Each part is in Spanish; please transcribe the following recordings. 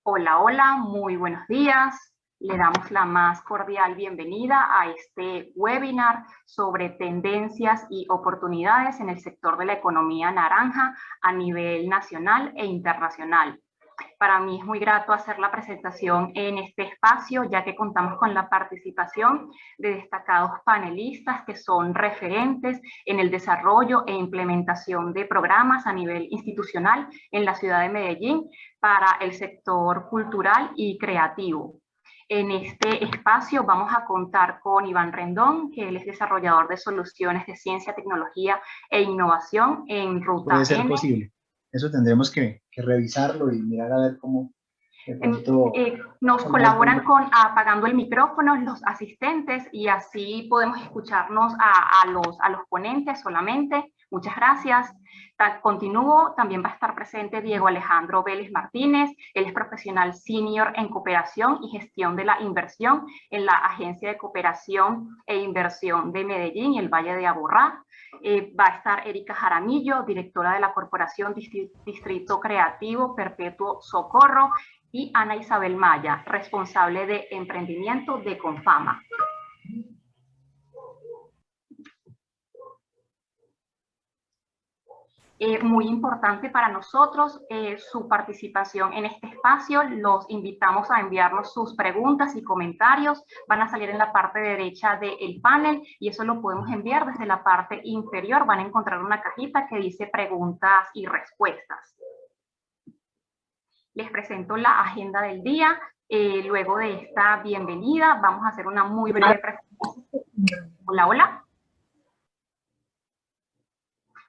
Hola, hola, muy buenos días. Le damos la más cordial bienvenida a este webinar sobre tendencias y oportunidades en el sector de la economía naranja a nivel nacional e internacional. Para mí es muy grato hacer la presentación en este espacio, ya que contamos con la participación de destacados panelistas que son referentes en el desarrollo e implementación de programas a nivel institucional en la ciudad de Medellín para el sector cultural y creativo. En este espacio vamos a contar con Iván Rendón, que él es desarrollador de soluciones de ciencia, tecnología e innovación en Ruta Puede ser N. posible. Eso tendremos que revisarlo y mirar a ver cómo de pronto nos colaboran con apagando el micrófono los asistentes y así podemos escucharnos a los ponentes solamente. Muchas gracias. Continúo, también va a estar presente Diego Alejandro Vélez Martínez. Él es profesional senior en cooperación y gestión de la inversión en la Agencia de Cooperación e Inversión de Medellín y el Valle de Aburrá. Va a estar Erika Jaramillo, directora de la Corporación Distrito Creativo Perpetuo Socorro, y Ana Isabel Maya, responsable de emprendimiento de Confama. Muy importante para nosotros su participación en este espacio. Los invitamos a enviarnos sus preguntas y comentarios. Van a salir en la parte derecha del panel y eso lo podemos enviar desde la parte inferior. Van a encontrar una cajita que dice preguntas y respuestas. Les presento la agenda del día. Luego de esta bienvenida, vamos a hacer una muy breve presentación. Hola, hola.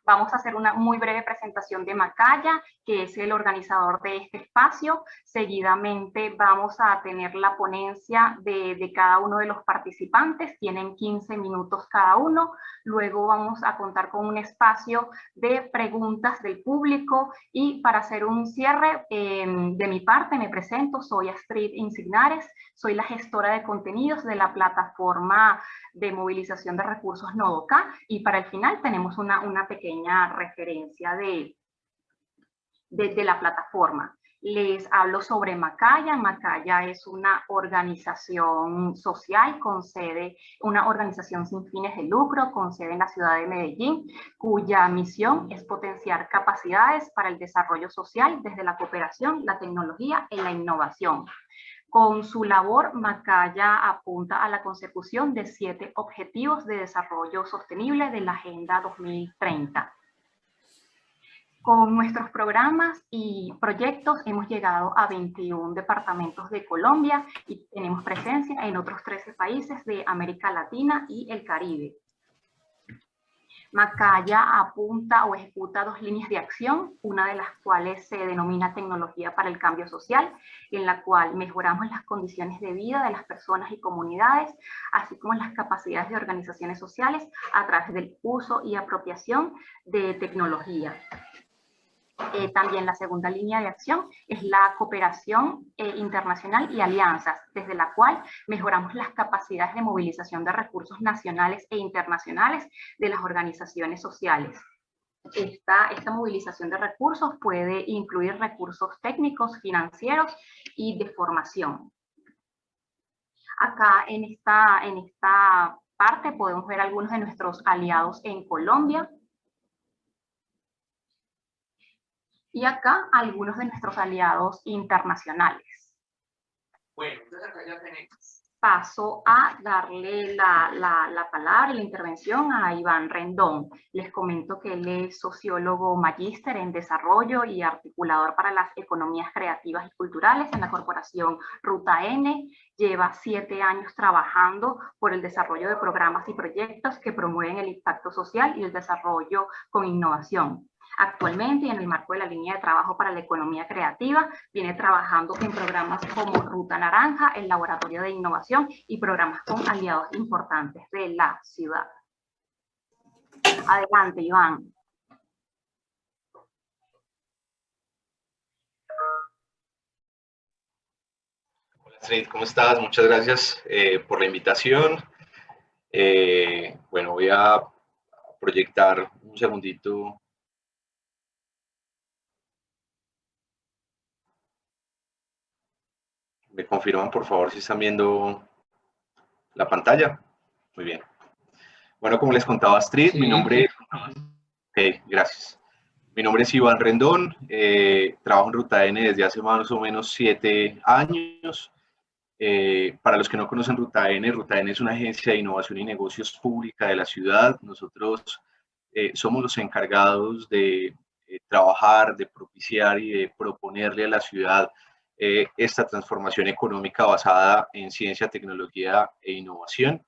Vamos a hacer una muy breve presentación de Macaya, que es el organizador de este espacio. Seguidamente vamos a tener la ponencia de cada uno de los participantes. Tienen 15 minutos cada uno. Luego vamos a contar con un espacio de preguntas del público. Y para hacer un cierre, de mi parte me presento. Soy Astrid Insignares. Soy la gestora de contenidos de la plataforma de movilización de recursos Nodoka. Y para el final tenemos una pequeña referencia de la plataforma. Les hablo sobre Macaya. Macaya es una organización social con sede, una organización sin fines de lucro con sede en la ciudad de Medellín, cuya misión es potenciar capacidades para el desarrollo social desde la cooperación, la tecnología y la innovación. Con su labor, Macaya apunta a la consecución de 7 objetivos de desarrollo sostenible de la Agenda 2030. Con nuestros programas y proyectos hemos llegado a 21 departamentos de Colombia y tenemos presencia en otros 13 países de América Latina y el Caribe. Macaya apunta o ejecuta 2 líneas de acción, una de las cuales se denomina tecnología para el cambio social, en la cual mejoramos las condiciones de vida de las personas y comunidades, así como las capacidades de organizaciones sociales a través del uso y apropiación de tecnología. También la segunda línea de acción es la cooperación internacional y alianzas, desde la cual mejoramos las capacidades de movilización de recursos nacionales e internacionales de las organizaciones sociales. Esta movilización de recursos puede incluir recursos técnicos, financieros y de formación. Acá en esta parte podemos ver algunos de nuestros aliados en Colombia. Y acá algunos de nuestros aliados internacionales. Bueno, entonces acá ya tenemos. Paso a darle la palabra y la intervención a Iván Rendón. Les comento que él es sociólogo magíster en desarrollo y articulador para las economías creativas y culturales en la corporación Ruta N. Lleva 7 años trabajando por el desarrollo de programas y proyectos que promueven el impacto social y el desarrollo con innovación. Actualmente, y en el marco de la línea de trabajo para la economía creativa, viene trabajando en programas como Ruta Naranja, el Laboratorio de Innovación y programas con aliados importantes de la ciudad. Adelante, Iván. Hola, Astrid, ¿cómo estás? Muchas gracias por la invitación. Bueno, voy a proyectar un segundito. ¿Me confirman, por favor, si están viendo la pantalla? Muy bien. Bueno, como les contaba Astrid, mi nombre... gracias. Mi nombre es Iván Rendón, trabajo en Ruta N desde hace más o menos 7 años. Para los que no conocen Ruta N es una agencia de innovación y negocios pública de la ciudad. Nosotros somos los encargados de trabajar, de propiciar y de proponerle a la ciudad esta transformación económica basada en ciencia, tecnología e innovación.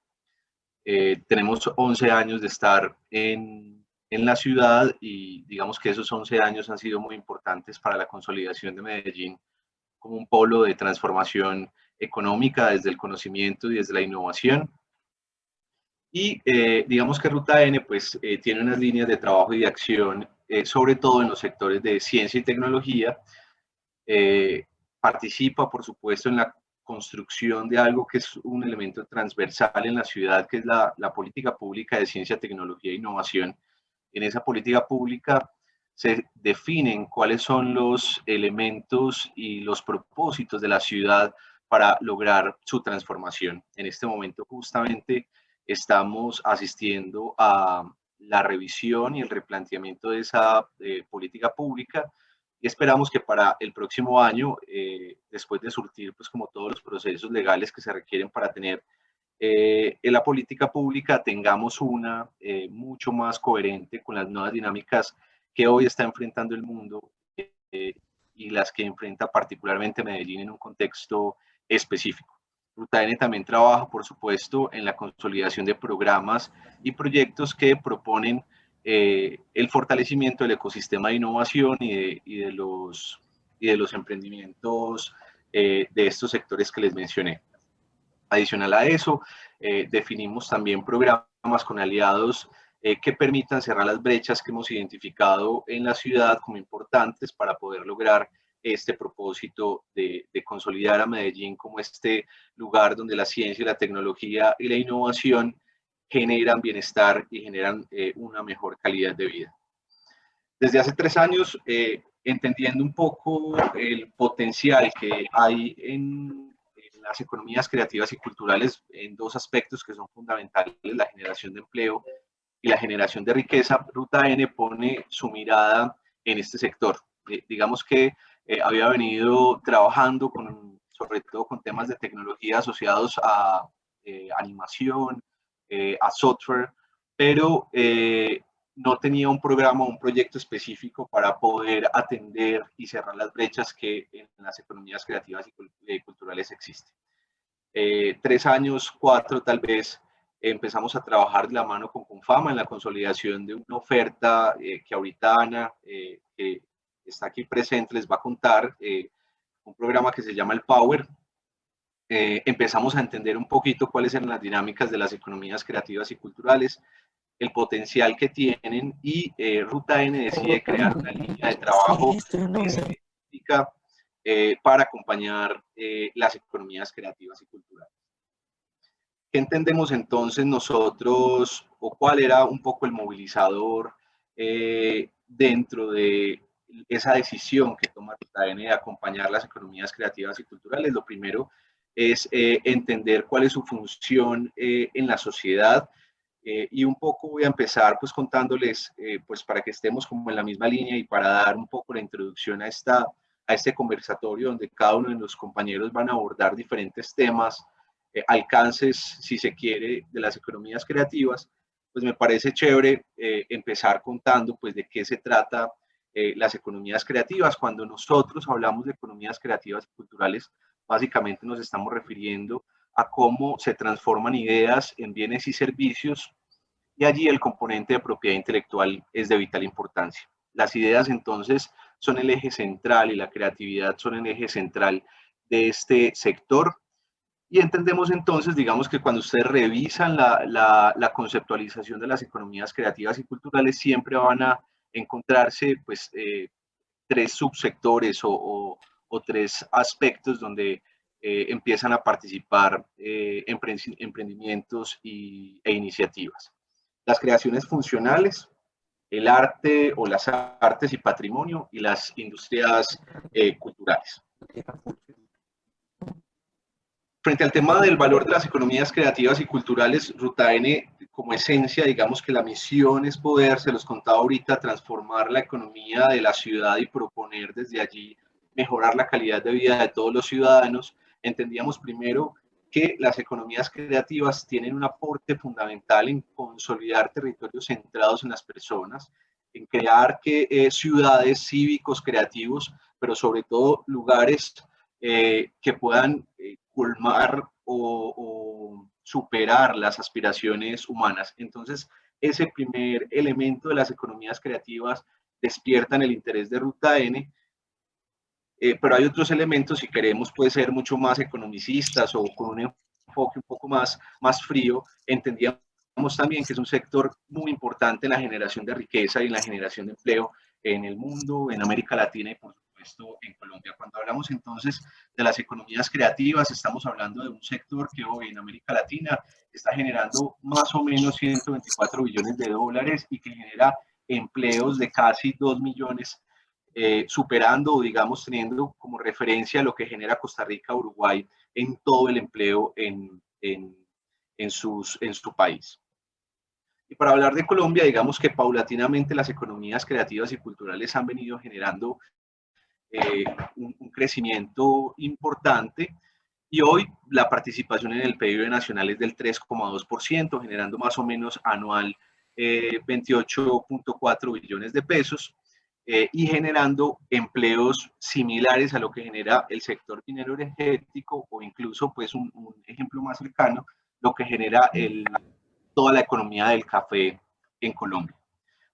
Tenemos 11 años de estar en la ciudad y digamos que esos 11 años han sido muy importantes para la consolidación de Medellín como un polo de transformación económica desde el conocimiento y desde la innovación. Y digamos que Ruta N pues, tiene unas líneas de trabajo y de acción, sobre todo en los sectores de ciencia y tecnología. Participa, por supuesto, en la construcción de algo que es un elemento transversal en la ciudad, que es la política pública de ciencia, tecnología e innovación. En esa política pública se definen cuáles son los elementos y los propósitos de la ciudad para lograr su transformación. En este momento justamente estamos asistiendo a la revisión y el replanteamiento de esa política pública y esperamos que para el próximo año, después de surtir pues como todos los procesos legales que se requieren para tener en la política pública, tengamos una mucho más coherente con las nuevas dinámicas que hoy está enfrentando el mundo y las que enfrenta particularmente Medellín en un contexto específico. Ruta N también trabaja, por supuesto, en la consolidación de programas y proyectos que proponen el fortalecimiento del ecosistema de innovación y de los emprendimientos de estos sectores que les mencioné. Adicional a eso, definimos también programas con aliados que permitan cerrar las brechas que hemos identificado en la ciudad como importantes para poder lograr este propósito de consolidar a Medellín como este lugar donde la ciencia, la tecnología y la innovación generan bienestar y generan una mejor calidad de vida. Desde hace 3 años, entendiendo un poco el potencial que hay en las economías creativas y culturales en 2 aspectos que son fundamentales, la generación de empleo y la generación de riqueza, Ruta N pone su mirada en este sector. Digamos que había venido trabajando sobre todo con temas de tecnología asociados a animación, a software, pero no tenía un programa o un proyecto específico para poder atender y cerrar las brechas que en las economías creativas y culturales existen. 3 años, 4 tal vez, empezamos a trabajar de la mano con Confama en la consolidación de una oferta que ahorita Ana, que está aquí presente, les va a contar, un programa que se llama el Power. Empezamos a entender un poquito cuáles eran las dinámicas de las economías creativas y culturales, el potencial que tienen y Ruta N decide crear una línea de trabajo específica para acompañar las economías creativas y culturales. ¿Qué entendemos entonces nosotros o cuál era un poco el movilizador dentro de esa decisión que toma Ruta N de acompañar las economías creativas y culturales? Lo primero es entender cuál es su función en la sociedad y un poco voy a empezar pues contándoles pues para que estemos como en la misma línea y para dar un poco la introducción a este conversatorio donde cada uno de los compañeros van a abordar diferentes temas, alcances, si se quiere, de las economías creativas. Pues me parece chévere empezar contando pues de qué se trata las economías creativas. Cuando nosotros hablamos de economías creativas y culturales, básicamente nos estamos refiriendo a cómo se transforman ideas en bienes y servicios, y allí el componente de propiedad intelectual es de vital importancia. Las ideas entonces son el eje central y la creatividad son el eje central de este sector. Y entendemos entonces, digamos que cuando ustedes revisan la conceptualización de las economías creativas y culturales, siempre van a encontrarse pues 3 subsectores o 3 aspectos donde empiezan a participar emprendimientos e iniciativas. Las creaciones funcionales, el arte o las artes y patrimonio y las industrias culturales. Frente al tema del valor de las economías creativas y culturales, Ruta N, como esencia, digamos que la misión es poder, se los contaba ahorita, transformar la economía de la ciudad y proponer desde allí mejorar la calidad de vida de todos los ciudadanos. Entendíamos primero que las economías creativas tienen un aporte fundamental en consolidar territorios centrados en las personas, en crear ciudades cívicos creativos, pero sobre todo lugares que puedan colmar o superar las aspiraciones humanas. Entonces, ese primer elemento de las economías creativas despiertan el interés de Ruta N, pero hay otros elementos, si queremos, puede ser mucho más economicistas o con un enfoque un poco más frío, entendíamos también que es un sector muy importante en la generación de riqueza y en la generación de empleo en el mundo, en América Latina y por supuesto en Colombia. Cuando hablamos entonces de las economías creativas, estamos hablando de un sector que hoy en América Latina está generando más o menos 124 billones de dólares y que genera empleos de casi 2 millones, superando o digamos teniendo como referencia lo que genera Costa Rica, Uruguay en todo el empleo en su país. Y para hablar de Colombia, digamos que paulatinamente las economías creativas y culturales han venido generando un crecimiento importante y hoy la participación en el PIB nacional es del 3,2%, generando más o menos anual 28.4 billones de pesos y generando empleos similares a lo que genera el sector minero energético o incluso pues un ejemplo más cercano, lo que genera toda la economía del café en Colombia.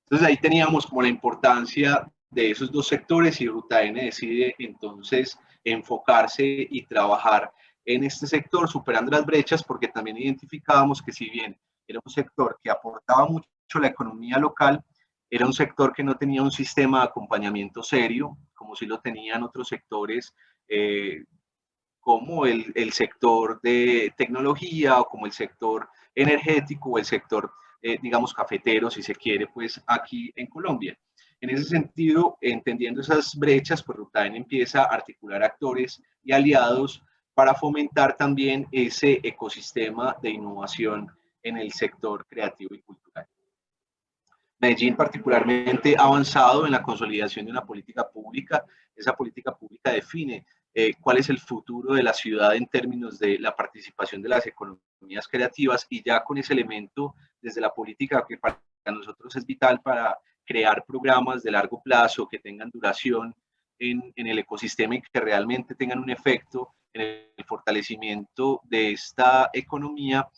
Entonces ahí teníamos como la importancia de esos dos sectores y Ruta N decide entonces enfocarse y trabajar en este sector superando las brechas porque también identificábamos que si bien era un sector que aportaba mucho a la economía local, era un sector que no tenía un sistema de acompañamiento serio, como si lo tenían otros sectores como el sector de tecnología o como el sector energético o el sector, digamos, cafetero, si se quiere, pues aquí en Colombia. En ese sentido, entendiendo esas brechas, pues Ruta N empieza a articular actores y aliados para fomentar también ese ecosistema de innovación en el sector creativo y cultural. Medellín particularmente ha avanzado en la consolidación de una política pública. Esa política pública define cuál es el futuro de la ciudad en términos de la participación de las economías creativas y ya con ese elemento desde la política que para nosotros es vital para crear programas de largo plazo que tengan duración en el ecosistema y que realmente tengan un efecto en el fortalecimiento de esta economía.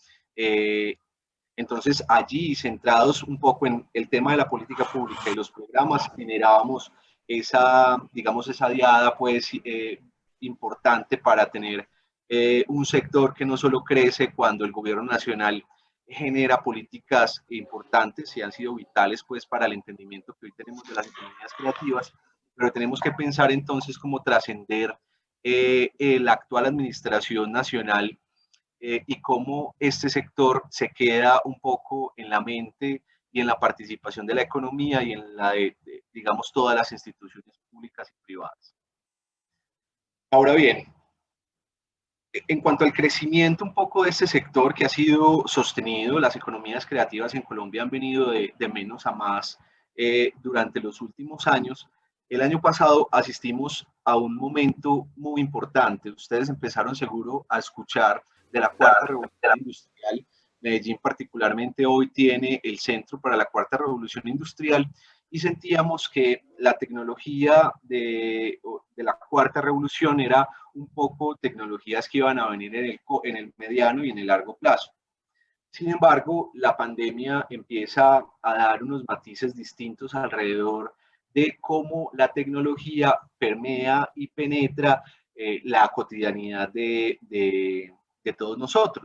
Entonces, allí, centrados un poco en el tema de la política pública y los programas, generábamos esa, digamos, esa diada, pues, importante para tener un sector que no solo crece cuando el gobierno nacional genera políticas importantes y han sido vitales, pues, para el entendimiento que hoy tenemos de las economías creativas, pero tenemos que pensar entonces cómo trascender la actual administración nacional y cómo este sector se queda un poco en la mente y en la participación de la economía y en la de digamos, todas las instituciones públicas y privadas. Ahora bien, en cuanto al crecimiento un poco de este sector que ha sido sostenido, las economías creativas en Colombia han venido de menos a más durante los últimos años. El año pasado asistimos a un momento muy importante. Ustedes empezaron seguro a escuchar de la cuarta revolución industrial. Medellín particularmente hoy tiene el Centro para la Cuarta Revolución Industrial y sentíamos que la tecnología de la Cuarta Revolución era un poco tecnologías que iban a venir en el mediano y en el largo plazo. Sin embargo, la pandemia empieza a dar unos matices distintos alrededor de cómo la tecnología permea y penetra la cotidianidad de todos nosotros,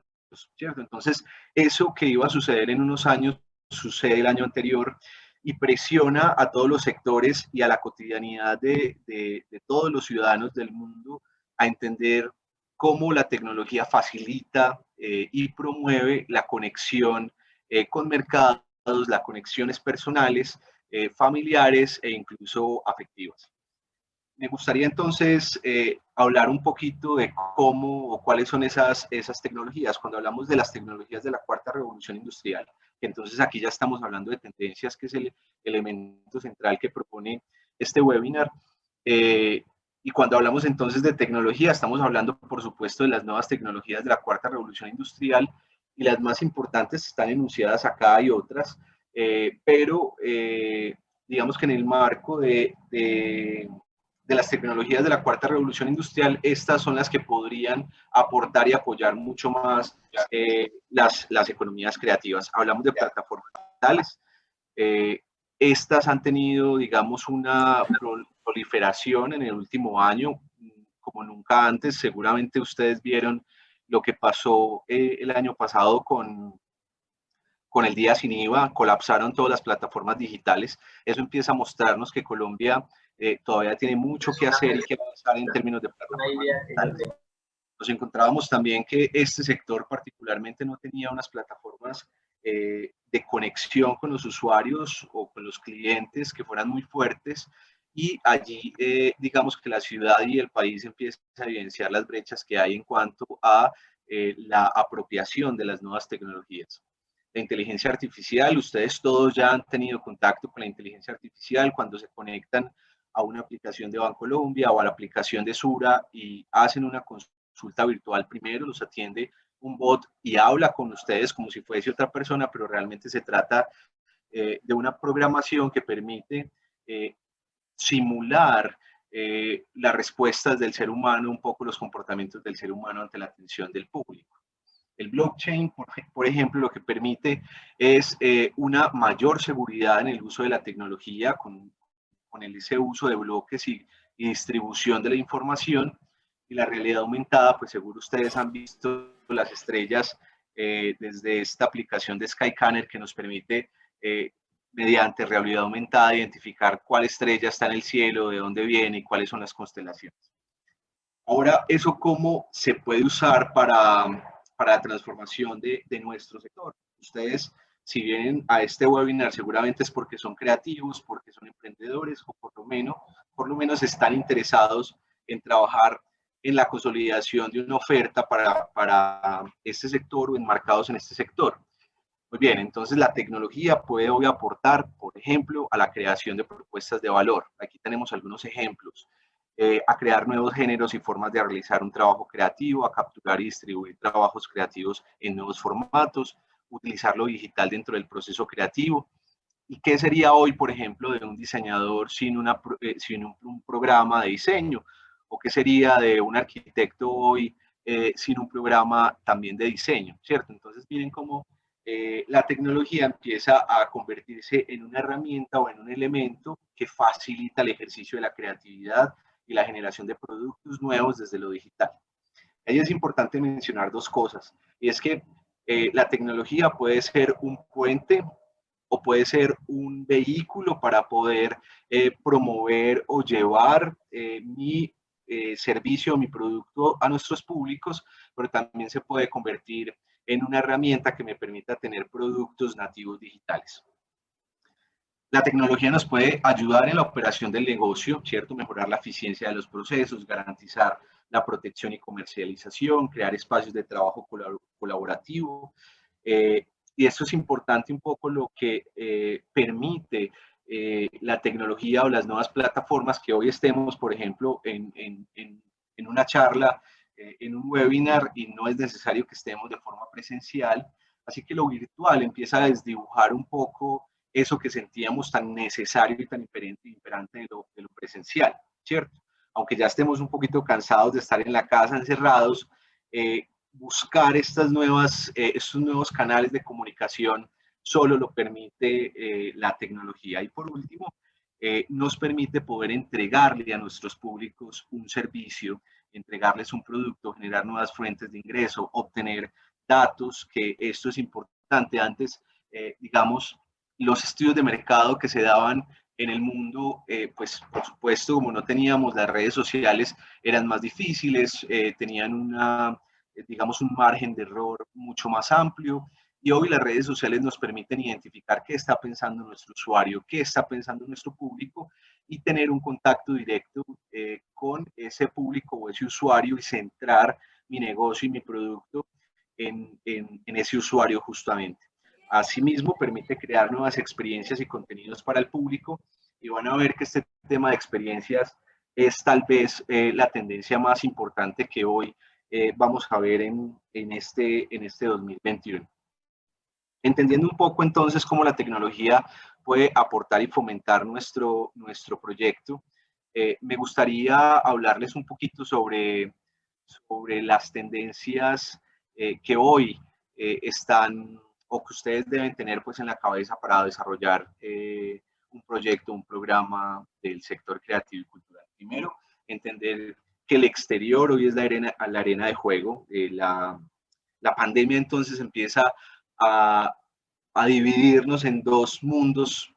¿cierto? Entonces, eso que iba a suceder en unos años, sucede el año anterior y presiona a todos los sectores y a la cotidianidad de todos los ciudadanos del mundo a entender cómo la tecnología facilita y promueve la conexión con mercados, las conexiones personales, familiares e incluso afectivas. Me gustaría entonces hablar un poquito de cómo o cuáles son esas tecnologías. Cuando hablamos de las tecnologías de la cuarta revolución industrial, que entonces aquí ya estamos hablando de tendencias, que es el elemento central que propone este webinar. Y cuando hablamos entonces de tecnología, estamos hablando, por supuesto, de las nuevas tecnologías de la cuarta revolución industrial, y las más importantes están enunciadas acá, hay otras, pero digamos que en el marco de las tecnologías de la cuarta revolución industrial, estas son las que podrían aportar y apoyar mucho más las economías creativas. Hablamos de plataformas digitales. Estas han tenido, digamos, una proliferación en el último año como nunca antes. Seguramente ustedes vieron lo que pasó el año pasado con el día sin IVA, colapsaron todas las plataformas digitales. Eso empieza a mostrarnos que Colombia todavía tiene mucho que hacer y que avanzar en términos de plataformas digitales. Nos encontrábamos también que este sector particularmente no tenía unas plataformas de conexión con los usuarios o con los clientes que fueran muy fuertes, y allí digamos que la ciudad y el país empiezan a evidenciar las brechas que hay en cuanto a la apropiación de las nuevas tecnologías. La inteligencia artificial, ustedes todos ya han tenido contacto con la inteligencia artificial cuando se conectan a una aplicación de Bancolombia o a la aplicación de Sura y hacen una consulta virtual. Primero los atiende un bot y habla con ustedes como si fuese otra persona, pero realmente se trata de una programación que permite simular las respuestas del ser humano, un poco los comportamientos del ser humano ante la atención del público. El blockchain, por ejemplo, lo que permite es una mayor seguridad en el uso de la tecnología con ese uso de bloques y distribución de la información. Y la realidad aumentada, pues seguro ustedes han visto las estrellas desde esta aplicación de Skycanner que nos permite, mediante realidad aumentada, identificar cuál estrella está en el cielo, de dónde viene y cuáles son las constelaciones. Ahora, ¿eso cómo se puede usar para la transformación de nuestro sector? Ustedes, si vienen a este webinar, seguramente es porque son creativos, porque son emprendedores, o por lo menos están interesados en trabajar en la consolidación de una oferta para este sector o enmarcados en este sector. Muy bien, entonces la tecnología puede hoy aportar, por ejemplo, a la creación de propuestas de valor. Aquí tenemos algunos ejemplos. A crear nuevos géneros y formas de realizar un trabajo creativo, a capturar y distribuir trabajos creativos en nuevos formatos, utilizar lo digital dentro del proceso creativo. ¿Y qué sería hoy, por ejemplo, de un diseñador sin un programa de diseño? ¿O qué sería de un arquitecto hoy sin un programa también de diseño? ¿Cierto? Entonces, miren cómo la tecnología empieza a convertirse en una herramienta o en un elemento que facilita el ejercicio de la creatividad y la generación de productos nuevos desde lo digital. Ahí es importante mencionar dos cosas, y es que la tecnología puede ser un puente o puede ser un vehículo para poder promover o llevar mi servicio, mi producto a nuestros públicos, pero también se puede convertir en una herramienta que me permita tener productos nativos digitales. La tecnología nos puede ayudar en la operación del negocio, ¿cierto? Mejorar la eficiencia de los procesos, garantizar la protección y comercialización, crear espacios de trabajo colaborativo. Y esto es importante un poco lo que permite la tecnología o las nuevas plataformas que hoy estemos, por ejemplo, en una charla, en un webinar, y no es necesario que estemos de forma presencial. Así que lo virtual empieza a desdibujar un poco eso que sentíamos tan necesario y tan imperante de lo presencial, ¿cierto? Aunque ya estemos un poquito cansados de estar en la casa encerrados, buscar estos nuevos canales de comunicación solo lo permite la tecnología. Y por último, nos permite poder entregarle a nuestros públicos un servicio, entregarles un producto, generar nuevas fuentes de ingreso, obtener datos, que esto es importante. Antes, digamos, los estudios de mercado que se daban en el mundo, pues por supuesto, como no teníamos las redes sociales, eran más difíciles, tenían digamos, un margen de error mucho más amplio, y hoy las redes sociales nos permiten identificar qué está pensando nuestro usuario, qué está pensando nuestro público, y tener un contacto directo con ese público o ese usuario y centrar mi negocio y mi producto en ese usuario justamente. Asimismo, permite crear nuevas experiencias y contenidos para el público, y van a ver que este tema de experiencias es tal vez la tendencia más importante que hoy vamos a ver en este 2021. Entendiendo un poco entonces cómo la tecnología puede aportar y fomentar nuestro proyecto, me gustaría hablarles un poquito sobre las tendencias que hoy están, o que ustedes deben tener pues en la cabeza para desarrollar un proyecto, un programa del sector creativo y cultural. Primero, entender que el exterior hoy es la arena de juego. La pandemia entonces empieza a, a dividirnos en dos mundos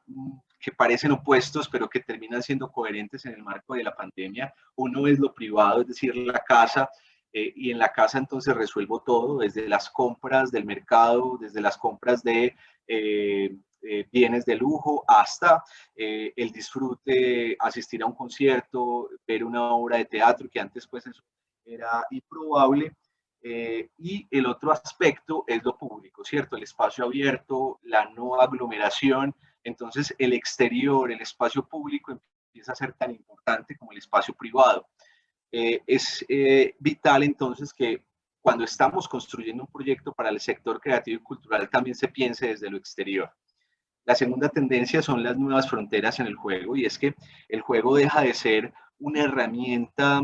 que parecen opuestos, pero que terminan siendo coherentes en el marco de la pandemia. Uno es lo privado, es decir, la casa, y en la casa entonces resuelvo todo, desde las compras del mercado, desde las compras de bienes de lujo, hasta el disfrute, asistir a un concierto, ver una obra de teatro, que antes pues eso era improbable. Y el otro aspecto es lo público, ¿cierto? El espacio abierto, la no aglomeración. Entonces, el exterior, el espacio público empieza a ser tan importante como el espacio privado. Es vital entonces que cuando estamos construyendo un proyecto para el sector creativo y cultural también se piense desde lo exterior. La segunda tendencia son las nuevas fronteras en el juego, y es que el juego deja de ser una herramienta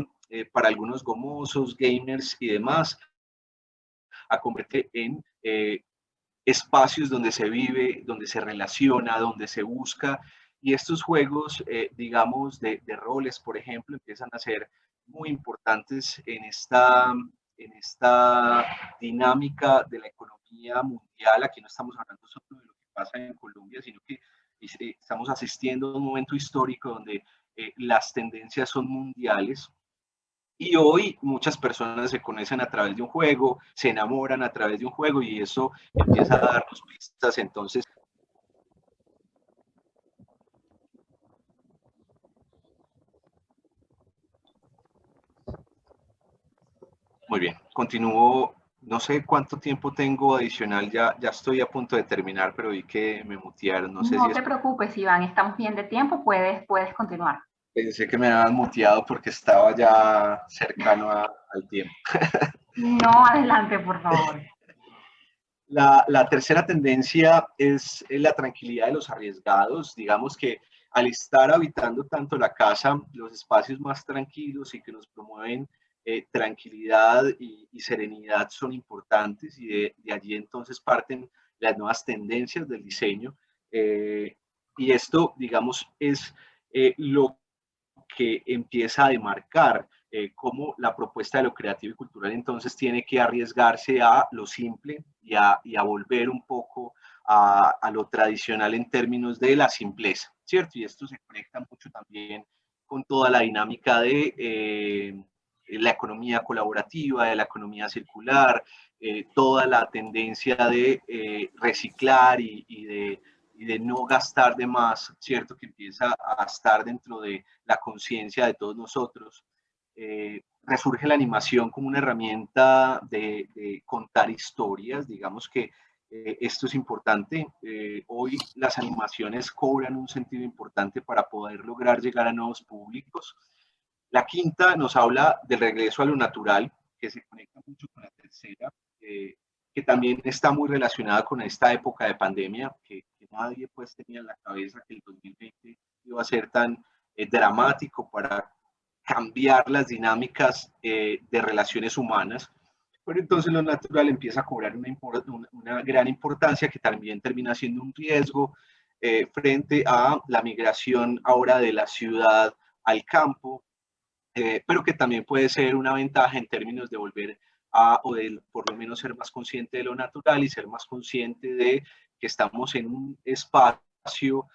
para algunos gomosos, gamers y demás, a convertir en espacios donde se vive, donde se relaciona, donde se busca. Y estos juegos, digamos, de roles, por ejemplo, empiezan a ser muy importantes en esta dinámica de la economía mundial. Aquí no estamos hablando solo de lo que pasa en Colombia, sino que estamos asistiendo a un momento histórico donde las tendencias son mundiales. Y hoy muchas personas se conocen a través de un juego, se enamoran a través de un juego, y eso empieza a darnos pistas. Entonces, muy bien, continúo. No sé cuánto tiempo tengo adicional, ya estoy a punto de terminar, pero vi que me mutearon. No sé si No te preocupes, Iván, estamos bien de tiempo, puedes continuar. pensé que me habían muteado porque estaba ya cercano al tiempo. No, adelante, por favor. La tercera tendencia es la tranquilidad de los arriesgados. Digamos que al estar habitando tanto la casa, los espacios más tranquilos y que nos promueven tranquilidad y serenidad son importantes, y de allí entonces parten las nuevas tendencias del diseño. Y esto, digamos, es lo que empieza a demarcar cómo la propuesta de lo creativo y cultural entonces tiene que arriesgarse a lo simple y a volver un poco a lo tradicional en términos de la simpleza, ¿cierto? Y esto se conecta mucho también con toda la dinámica de la economía colaborativa, de la economía circular, toda la tendencia de reciclar y de no gastar de más, ¿cierto? Que empieza a estar dentro de la conciencia de todos nosotros. Resurge la animación como una herramienta de contar historias. Digamos que esto es importante. Hoy las animaciones cobran un sentido importante para poder lograr llegar a nuevos públicos. La quinta nos habla del regreso a lo natural, que se conecta mucho con la tercera, que también está muy relacionada con esta época de pandemia, que nadie pues tenía en la cabeza que el 2020 iba a ser tan dramático para cambiar las dinámicas de relaciones humanas. Pero entonces lo natural empieza a cobrar una gran importancia, que también termina siendo un riesgo frente a la migración ahora de la ciudad al campo, pero que también puede ser una ventaja en términos de volver o de por lo menos ser más consciente de lo natural y ser más consciente de que estamos en un espacio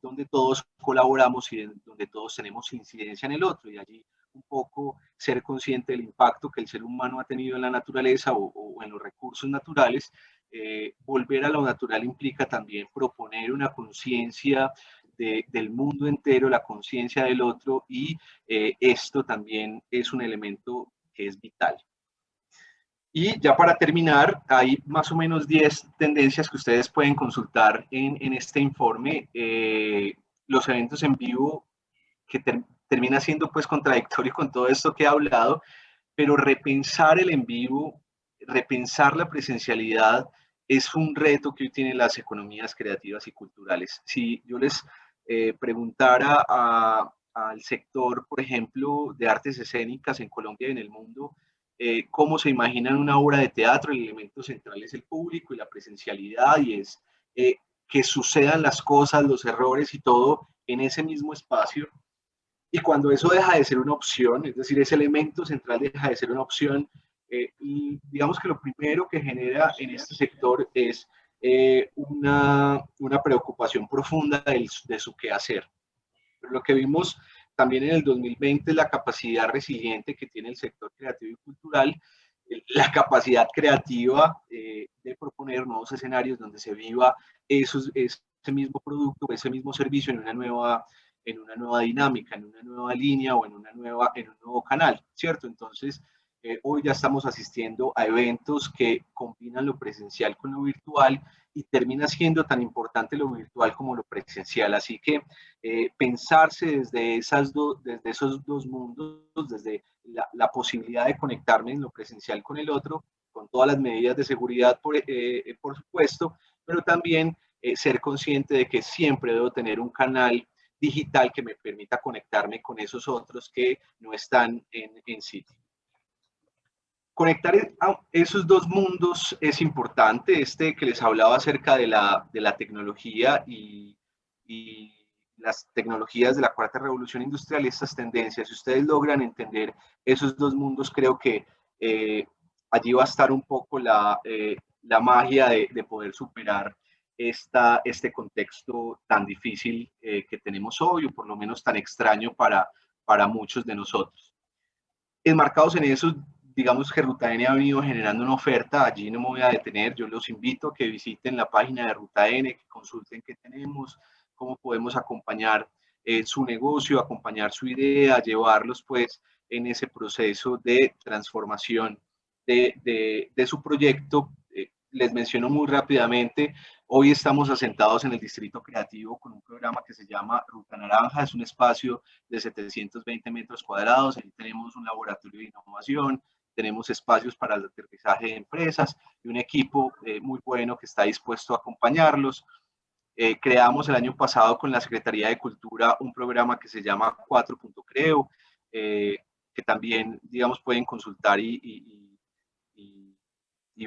donde todos colaboramos y donde todos tenemos incidencia en el otro, y allí un poco ser consciente del impacto que el ser humano ha tenido en la naturaleza o en los recursos naturales. Volver a lo natural implica también proponer una conciencia del mundo entero, la conciencia del otro, y esto también es un elemento que es vital. Y ya para terminar, hay más o menos 10 tendencias que ustedes pueden consultar en este informe. Los eventos en vivo, que termina siendo pues contradictorio con todo esto que he hablado, pero repensar el en vivo, repensar la presencialidad es un reto que hoy tienen las economías creativas y culturales. Si yo les preguntara al sector, por ejemplo, de artes escénicas en Colombia y en el mundo, cómo se imaginan una obra de teatro, el elemento central es el público y la presencialidad, y es que sucedan las cosas, los errores y todo en ese mismo espacio. Y cuando eso deja de ser una opción, es decir, ese elemento central deja de ser una opción, y digamos que lo primero que genera en este sector es una preocupación profunda de su quehacer. Pero lo que vimos también en el 2020 es la capacidad resiliente que tiene el sector creativo y cultural, la capacidad creativa de proponer nuevos escenarios donde se viva ese mismo producto, ese mismo servicio en una nueva dinámica, en una nueva línea o en un nuevo canal, ¿cierto? Entonces, hoy ya estamos asistiendo a eventos que combinan lo presencial con lo virtual, y termina siendo tan importante lo virtual como lo presencial. Así que pensarse desde esos dos mundos, desde la posibilidad de conectarme en lo presencial con el otro, con todas las medidas de seguridad, por supuesto, pero también ser consciente de que siempre debo tener un canal digital que me permita conectarme con esos otros que no están en sitio. Conectar esos dos mundos es importante. Que les hablaba acerca de la tecnología y las tecnologías de la cuarta revolución industrial, estas tendencias, si ustedes logran entender esos dos mundos, creo que allí va a estar un poco la magia de poder superar este contexto tan difícil que tenemos hoy, o por lo menos tan extraño para muchos de nosotros. Enmarcados en eso, digamos que Ruta N ha venido generando una oferta. Allí no me voy a detener. Yo los invito a que visiten la página de Ruta N, que consulten qué tenemos, cómo podemos acompañar su negocio, acompañar su idea, llevarlos pues en ese proceso de transformación de su proyecto. Les menciono muy rápidamente, hoy estamos asentados en el Distrito Creativo con un programa que se llama Ruta Naranja. Es un espacio de 720 metros cuadrados. Ahí tenemos un laboratorio de innovación, tenemos espacios para el aterrizaje de empresas y un equipo muy bueno que está dispuesto a acompañarlos. Creamos el año pasado con la Secretaría de Cultura un programa que se llama 4.creo, que también, digamos, pueden consultar y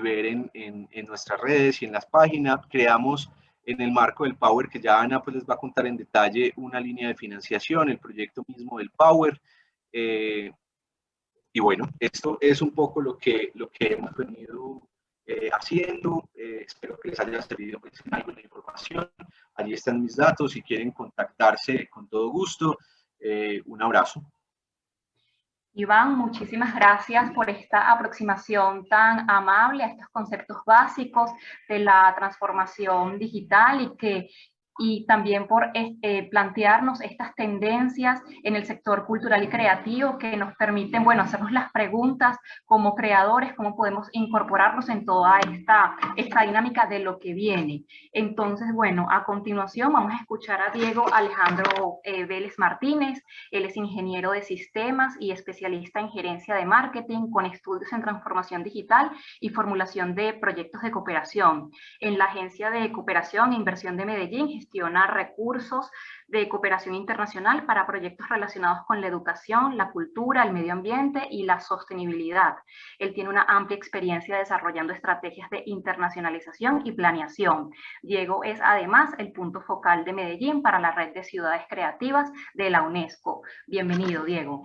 ver en nuestras redes y en las páginas. Creamos en el marco del Power, que ya Ana pues les va a contar en detalle, una línea de financiación, el proyecto mismo del Power. Y bueno, esto es un poco lo que hemos venido haciendo. Espero que les haya servido pues, en algo de información. Allí están mis datos. Si quieren contactarse, con todo gusto. Un abrazo. Iván, muchísimas gracias por esta aproximación tan amable a estos conceptos básicos de la transformación digital y también por plantearnos estas tendencias en el sector cultural y creativo que nos permiten, bueno, hacernos las preguntas como creadores, cómo podemos incorporarnos en toda esta dinámica de lo que viene. Entonces, bueno, a continuación vamos a escuchar a Diego Alejandro Vélez Martínez. Él es ingeniero de sistemas y especialista en gerencia de marketing con estudios en transformación digital y formulación de proyectos de cooperación. En la Agencia de Cooperación e Inversión de Medellín gestiona recursos de cooperación internacional para proyectos relacionados con la educación, la cultura, el medio ambiente y la sostenibilidad. Él tiene una amplia experiencia desarrollando estrategias de internacionalización y planeación. Diego es además el punto focal de Medellín para la red de ciudades creativas de la UNESCO. Bienvenido, Diego.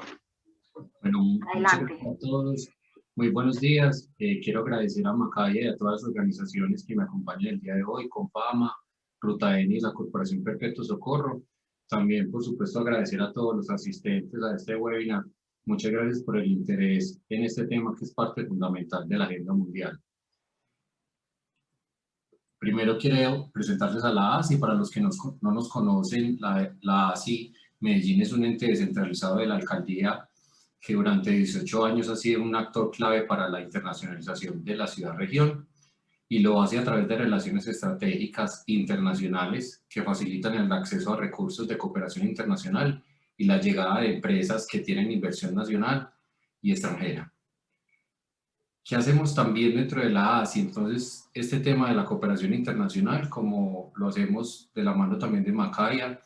Bueno, muchas gracias a todos. Muy buenos días. Quiero agradecer a Macaya y a todas las organizaciones que me acompañan el día de hoy, Confama, Ruta N y la Corporación Perpetuo Socorro. También, por supuesto, agradecer a todos los asistentes a este webinar. Muchas gracias por el interés en este tema que es parte fundamental de la agenda mundial. Primero quiero presentarles a la ASI. Para los que no nos conocen, la ASI Medellín es un ente descentralizado de la alcaldía que durante 18 años ha sido un actor clave para la internacionalización de la ciudad-región y lo hace a través de relaciones estratégicas internacionales que facilitan el acceso a recursos de cooperación internacional y la llegada de empresas que tienen inversión nacional y extranjera. ¿Qué hacemos también dentro de la ASI? Entonces, este tema de la cooperación internacional, como lo hacemos de la mano también de Macaya,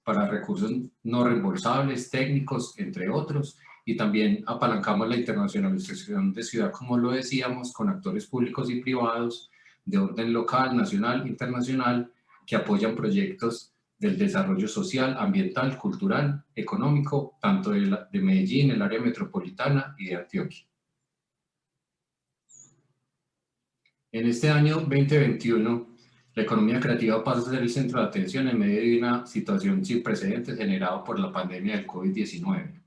para recursos no reembolsables, técnicos, entre otros, y también apalancamos la internacionalización de ciudad, como lo decíamos, con actores públicos y privados de orden local, nacional, internacional, que apoyan proyectos del desarrollo social, ambiental, cultural, económico, tanto de Medellín, el área metropolitana y de Antioquia. En este año 2021, la economía creativa pasa a ser el centro de atención en medio de una situación sin precedentes generada por la pandemia del COVID-19.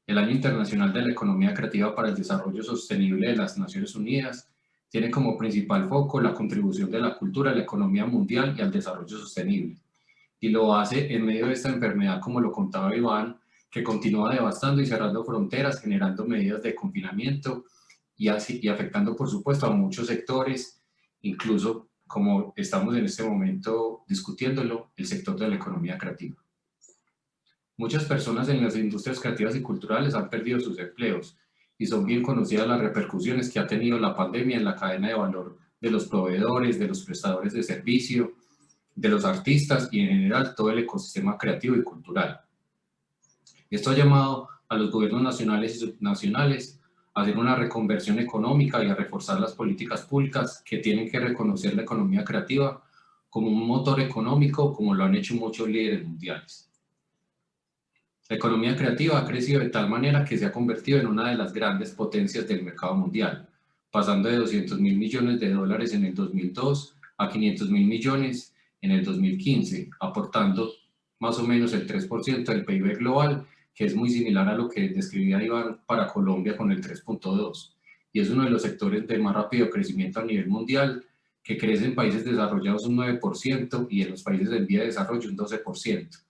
El Año Internacional de la Economía Creativa para el Desarrollo Sostenible de las Naciones Unidas tiene como principal foco la contribución de la cultura a la economía mundial y al desarrollo sostenible. Y lo hace en medio de esta enfermedad, como lo contaba Iván, que continúa devastando y cerrando fronteras, generando medidas de confinamiento y afectando, por supuesto, a muchos sectores, incluso, como estamos en este momento discutiéndolo, el sector de la economía creativa. Muchas personas en las industrias creativas y culturales han perdido sus empleos y son bien conocidas las repercusiones que ha tenido la pandemia en la cadena de valor de los proveedores, de los prestadores de servicio, de los artistas y en general todo el ecosistema creativo y cultural. Esto ha llamado a los gobiernos nacionales y subnacionales a hacer una reconversión económica y a reforzar las políticas públicas que tienen que reconocer la economía creativa como un motor económico, como lo han hecho muchos líderes mundiales. La economía creativa ha crecido de tal manera que se ha convertido en una de las grandes potencias del mercado mundial, pasando de 200.000 millones de dólares en el 2002 a 500.000 millones en el 2015, aportando más o menos el 3% del PIB global, que es muy similar a lo que describía Iván para Colombia con el 3.2%, y es uno de los sectores de más rápido crecimiento a nivel mundial, que crece en países desarrollados un 9% y en los países en vía de desarrollo un 12%,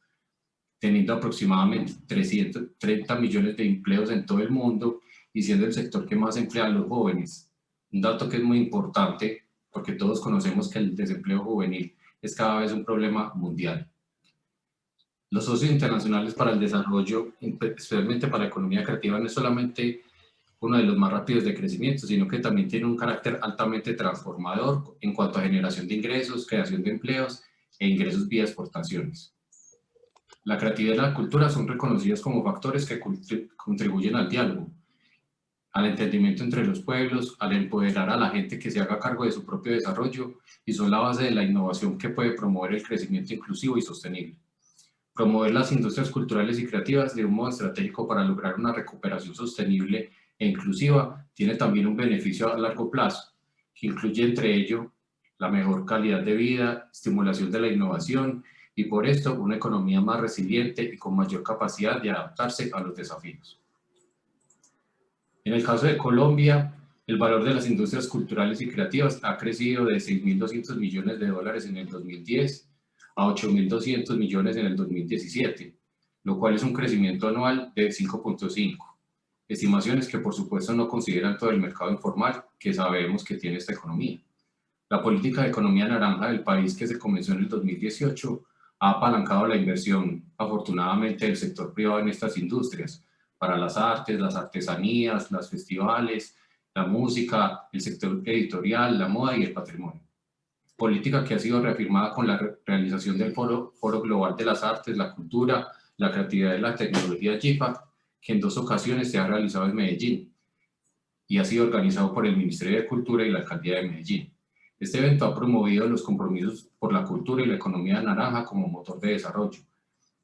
teniendo aproximadamente 330 millones de empleos en todo el mundo y siendo el sector que más emplea a los jóvenes. Un dato que es muy importante porque todos conocemos que el desempleo juvenil es cada vez un problema mundial. Los socios internacionales para el desarrollo, especialmente para la economía creativa, no es solamente uno de los más rápidos de crecimiento, sino que también tiene un carácter altamente transformador en cuanto a generación de ingresos, creación de empleos e ingresos vía exportaciones. La creatividad y la cultura son reconocidos como factores que contribuyen al diálogo, al entendimiento entre los pueblos, al empoderar a la gente que se haga cargo de su propio desarrollo y son la base de la innovación que puede promover el crecimiento inclusivo y sostenible. Promover las industrias culturales y creativas de un modo estratégico para lograr una recuperación sostenible e inclusiva tiene también un beneficio a largo plazo, que incluye entre ello la mejor calidad de vida, estimulación de la innovación y por esto una economía más resiliente y con mayor capacidad de adaptarse a los desafíos. En el caso de Colombia, el valor de las industrias culturales y creativas ha crecido de 6.200 millones de dólares en el 2010 a 8.200 millones en el 2017, lo cual es un crecimiento anual de 5.5. Estimaciones que por supuesto no consideran todo el mercado informal que sabemos que tiene esta economía. La política de economía naranja del país que se comenzó en el 2018 ha apalancado la inversión, afortunadamente, del sector privado en estas industrias, para las artes, las artesanías, los festivales, la música, el sector editorial, la moda y el patrimonio. Política que ha sido reafirmada con la realización del Foro Global de las Artes, la Cultura, la Creatividad y la Tecnología GIFAC, que en 2 ocasiones se ha realizado en Medellín y ha sido organizado por el Ministerio de Cultura y la Alcaldía de Medellín. Este evento ha promovido los compromisos por la cultura y la economía naranja como motor de desarrollo,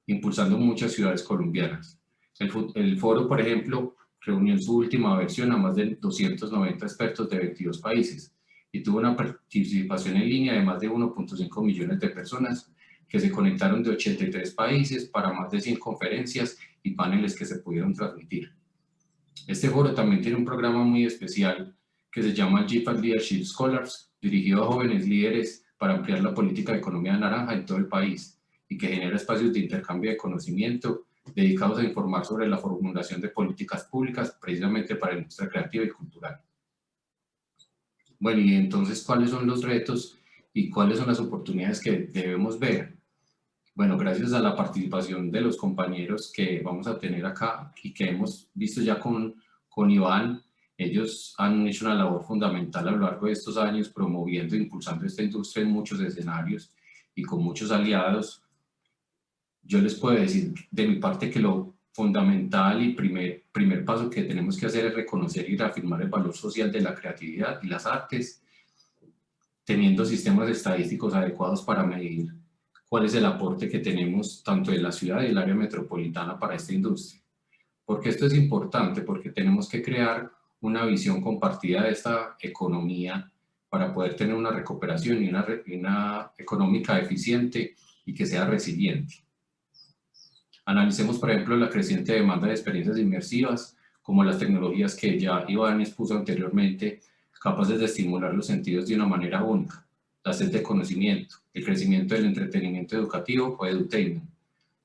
impulsando muchas ciudades colombianas. El foro, por ejemplo, reunió en su última versión a más de 290 expertos de 22 países y tuvo una participación en línea de más de 1.5 millones de personas que se conectaron de 83 países para más de 100 conferencias y paneles que se pudieron transmitir. Este foro también tiene un programa muy especial que se llama GIFAC Leadership Scholars, dirigido a jóvenes líderes para ampliar la política de economía naranja en todo el país y que genera espacios de intercambio de conocimiento dedicados a informar sobre la formulación de políticas públicas precisamente para la industria creativa y cultural. Bueno, y entonces, ¿cuáles son los retos y cuáles son las oportunidades que debemos ver? Bueno, gracias a la participación de los compañeros que vamos a tener acá y que hemos visto ya con Iván, ellos han hecho una labor fundamental a lo largo de estos años promoviendo e impulsando esta industria en muchos escenarios y con muchos aliados. Yo les puedo decir de mi parte que lo fundamental y primer paso que tenemos que hacer es reconocer y reafirmar el valor social de la creatividad y las artes, teniendo sistemas estadísticos adecuados para medir cuál es el aporte que tenemos tanto en la ciudad y el área metropolitana para esta industria. Porque esto es importante, porque tenemos que crear una visión compartida de esta economía para poder tener una recuperación y una económica eficiente y que sea resiliente. Analicemos, por ejemplo, la creciente demanda de experiencias inmersivas, como las tecnologías que ya Iván expuso anteriormente, capaces de estimular los sentidos de una manera única, la sed de conocimiento, el crecimiento del entretenimiento educativo o edutainment,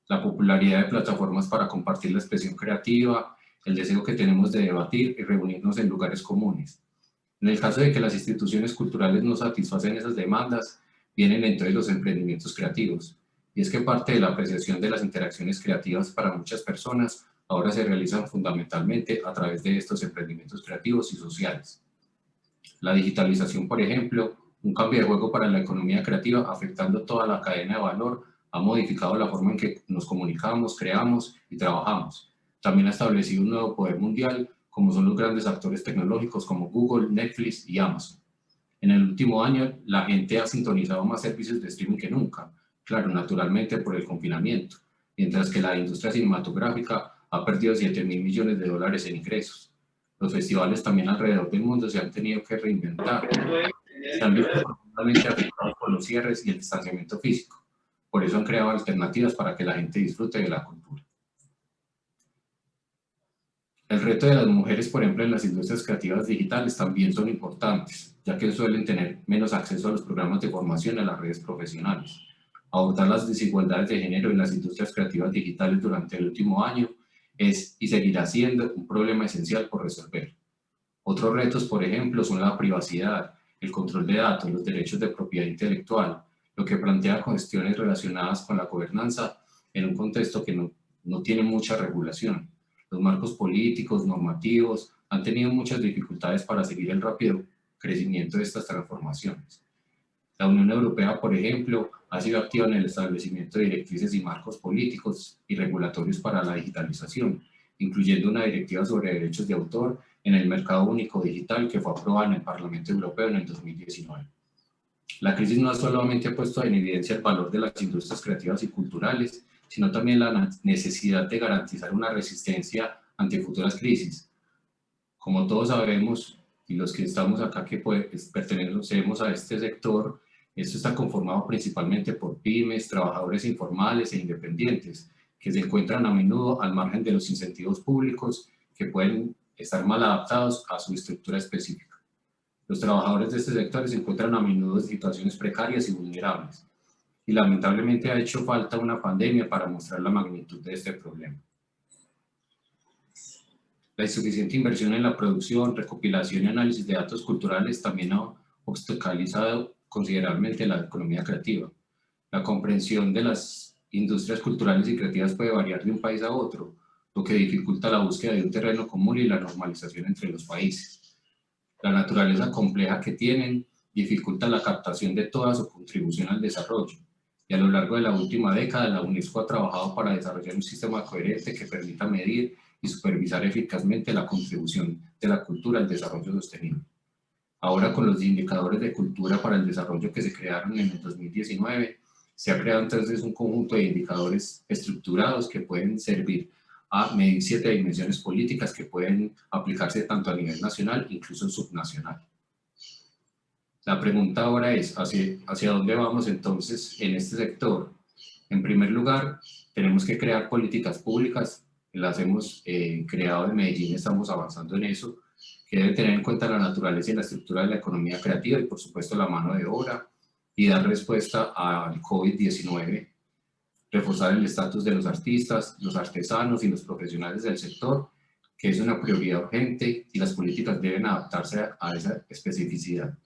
la popularidad de plataformas para compartir la expresión creativa, el deseo que tenemos de debatir y reunirnos en lugares comunes. En el caso de que las instituciones culturales no satisfacen esas demandas, vienen entonces los emprendimientos creativos. Y es que parte de la apreciación de las interacciones creativas para muchas personas ahora se realizan fundamentalmente a través de estos emprendimientos creativos y sociales. La digitalización, por ejemplo, un cambio de juego para la economía creativa afectando toda la cadena de valor, ha modificado la forma en que nos comunicamos, creamos y trabajamos. También ha establecido un nuevo poder mundial, como son los grandes actores tecnológicos como Google, Netflix y Amazon. En el último año, la gente ha sintonizado más servicios de streaming que nunca, claro, naturalmente por el confinamiento, mientras que la industria cinematográfica ha perdido 7.000 millones de dólares en ingresos. Los festivales también alrededor del mundo se han tenido que reinventar, se han visto profundamente afectados por los cierres y el distanciamiento físico. Por eso han creado alternativas para que la gente disfrute de la cultura. El reto de las mujeres, por ejemplo, en las industrias creativas digitales también son importantes, ya que suelen tener menos acceso a los programas de formación y a las redes profesionales. Abordar las desigualdades de género en las industrias creativas digitales durante el último año es y seguirá siendo un problema esencial por resolver. Otros retos, por ejemplo, son la privacidad, el control de datos, los derechos de propiedad intelectual, lo que plantea cuestiones relacionadas con la gobernanza en un contexto que no tiene mucha regulación. Los marcos políticos, normativos, han tenido muchas dificultades para seguir el rápido crecimiento de estas transformaciones. La Unión Europea, por ejemplo, ha sido activa en el establecimiento de directrices y marcos políticos y regulatorios para la digitalización, incluyendo una directiva sobre derechos de autor en el mercado único digital que fue aprobada en el Parlamento Europeo en el 2019. La crisis no solamente ha puesto en evidencia el valor de las industrias creativas y culturales, sino también la necesidad de garantizar una resistencia ante futuras crisis. Como todos sabemos, y los que estamos acá que pertenecemos a este sector, esto está conformado principalmente por pymes, trabajadores informales e independientes, que se encuentran a menudo al margen de los incentivos públicos que pueden estar mal adaptados a su estructura específica. Los trabajadores de este sector se encuentran a menudo en situaciones precarias y vulnerables, y lamentablemente ha hecho falta una pandemia para mostrar la magnitud de este problema. La insuficiente inversión en la producción, recopilación y análisis de datos culturales también ha obstaculizado considerablemente la economía creativa. La comprensión de las industrias culturales y creativas puede variar de un país a otro, lo que dificulta la búsqueda de un terreno común y la normalización entre los países. La naturaleza compleja que tienen dificulta la captación de toda su contribución al desarrollo, y a lo largo de la última década la UNESCO ha trabajado para desarrollar un sistema coherente que permita medir y supervisar eficazmente la contribución de la cultura al desarrollo sostenible. Ahora, con los indicadores de cultura para el desarrollo que se crearon en el 2019, se ha creado entonces un conjunto de indicadores estructurados que pueden servir a medir 7 dimensiones políticas que pueden aplicarse tanto a nivel nacional, incluso subnacional. La pregunta ahora es, ¿hacia dónde vamos entonces en este sector? En primer lugar, tenemos que crear políticas públicas, las hemos creado en Medellín, estamos avanzando en eso, que deben tener en cuenta la naturaleza y la estructura de la economía creativa y por supuesto la mano de obra, y dar respuesta al COVID-19, reforzar el estatus de los artistas, los artesanos y los profesionales del sector, que es una prioridad urgente y las políticas deben adaptarse a esa especificidad.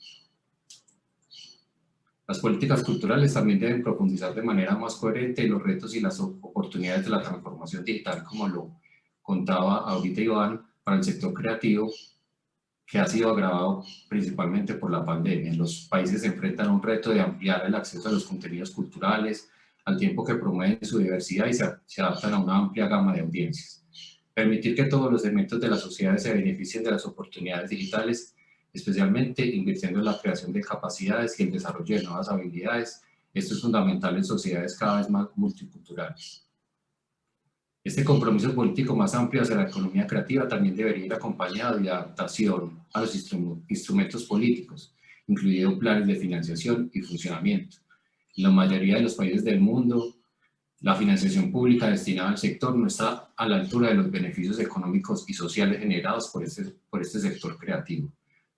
Las políticas culturales también deben profundizar de manera más coherente en los retos y las oportunidades de la transformación digital, como lo contaba ahorita Iván, para el sector creativo, que ha sido agravado principalmente por la pandemia. Los países se enfrentan a un reto de ampliar el acceso a los contenidos culturales, al tiempo que promueven su diversidad y se adaptan a una amplia gama de audiencias. Permitir que todos los segmentos de la sociedad se beneficien de las oportunidades digitales, especialmente invirtiendo en la creación de capacidades y el desarrollo de nuevas habilidades. Esto es fundamental en sociedades cada vez más multiculturales. Este compromiso político más amplio hacia la economía creativa también debería ir acompañado de adaptación a los instrumentos políticos, incluidos planes de financiación y funcionamiento. En la mayoría de los países del mundo, la financiación pública destinada al sector no está a la altura de los beneficios económicos y sociales generados por este sector creativo.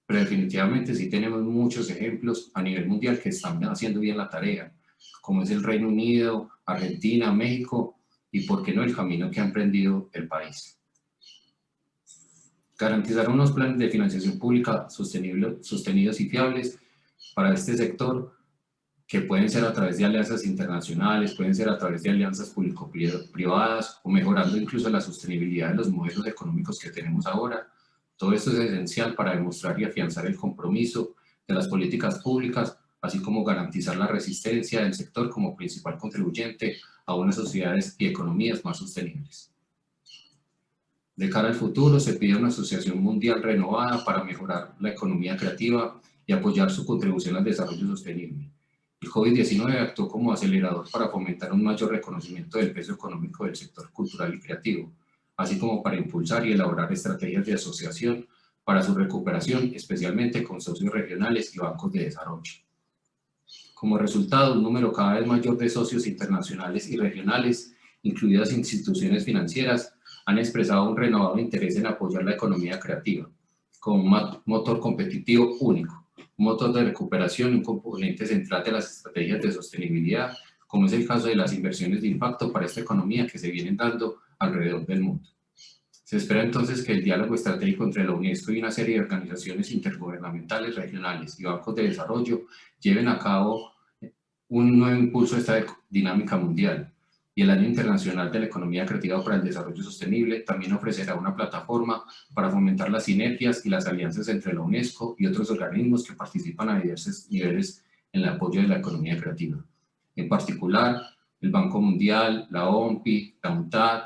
Pero definitivamente sí tenemos muchos ejemplos a nivel mundial que están haciendo bien la tarea, como es el Reino Unido, Argentina, México, y por qué no el camino que ha emprendido el país. Garantizar unos planes de financiación pública sostenidos y fiables para este sector, que pueden ser a través de alianzas internacionales, pueden ser a través de alianzas público-privadas o mejorando incluso la sostenibilidad de los modelos económicos que tenemos ahora. Todo esto es esencial para demostrar y afianzar el compromiso de las políticas públicas, así como garantizar la resistencia del sector como principal contribuyente a unas sociedades y economías más sostenibles. De cara al futuro, se pide una asociación mundial renovada para mejorar la economía creativa y apoyar su contribución al desarrollo sostenible. El COVID-19 actuó como acelerador para fomentar un mayor reconocimiento del peso económico del sector cultural y creativo, así como para impulsar y elaborar estrategias de asociación para su recuperación, especialmente con socios regionales y bancos de desarrollo. Como resultado, un número cada vez mayor de socios internacionales y regionales, incluidas instituciones financieras, han expresado un renovado interés en apoyar la economía creativa como un motor competitivo único, un motor de recuperación y un componente central de las estrategias de sostenibilidad, como es el caso de las inversiones de impacto para esta economía que se vienen dando alrededor del mundo. Se espera entonces que el diálogo estratégico entre la UNESCO y una serie de organizaciones intergubernamentales, regionales y bancos de desarrollo lleven a cabo un nuevo impulso a esta dinámica mundial. Y el Año Internacional de la Economía Creativa para el Desarrollo Sostenible también ofrecerá una plataforma para fomentar las sinergias y las alianzas entre la UNESCO y otros organismos que participan a diversos niveles en el apoyo de la economía creativa. En particular, el Banco Mundial, la OMPI, la UNCTAD,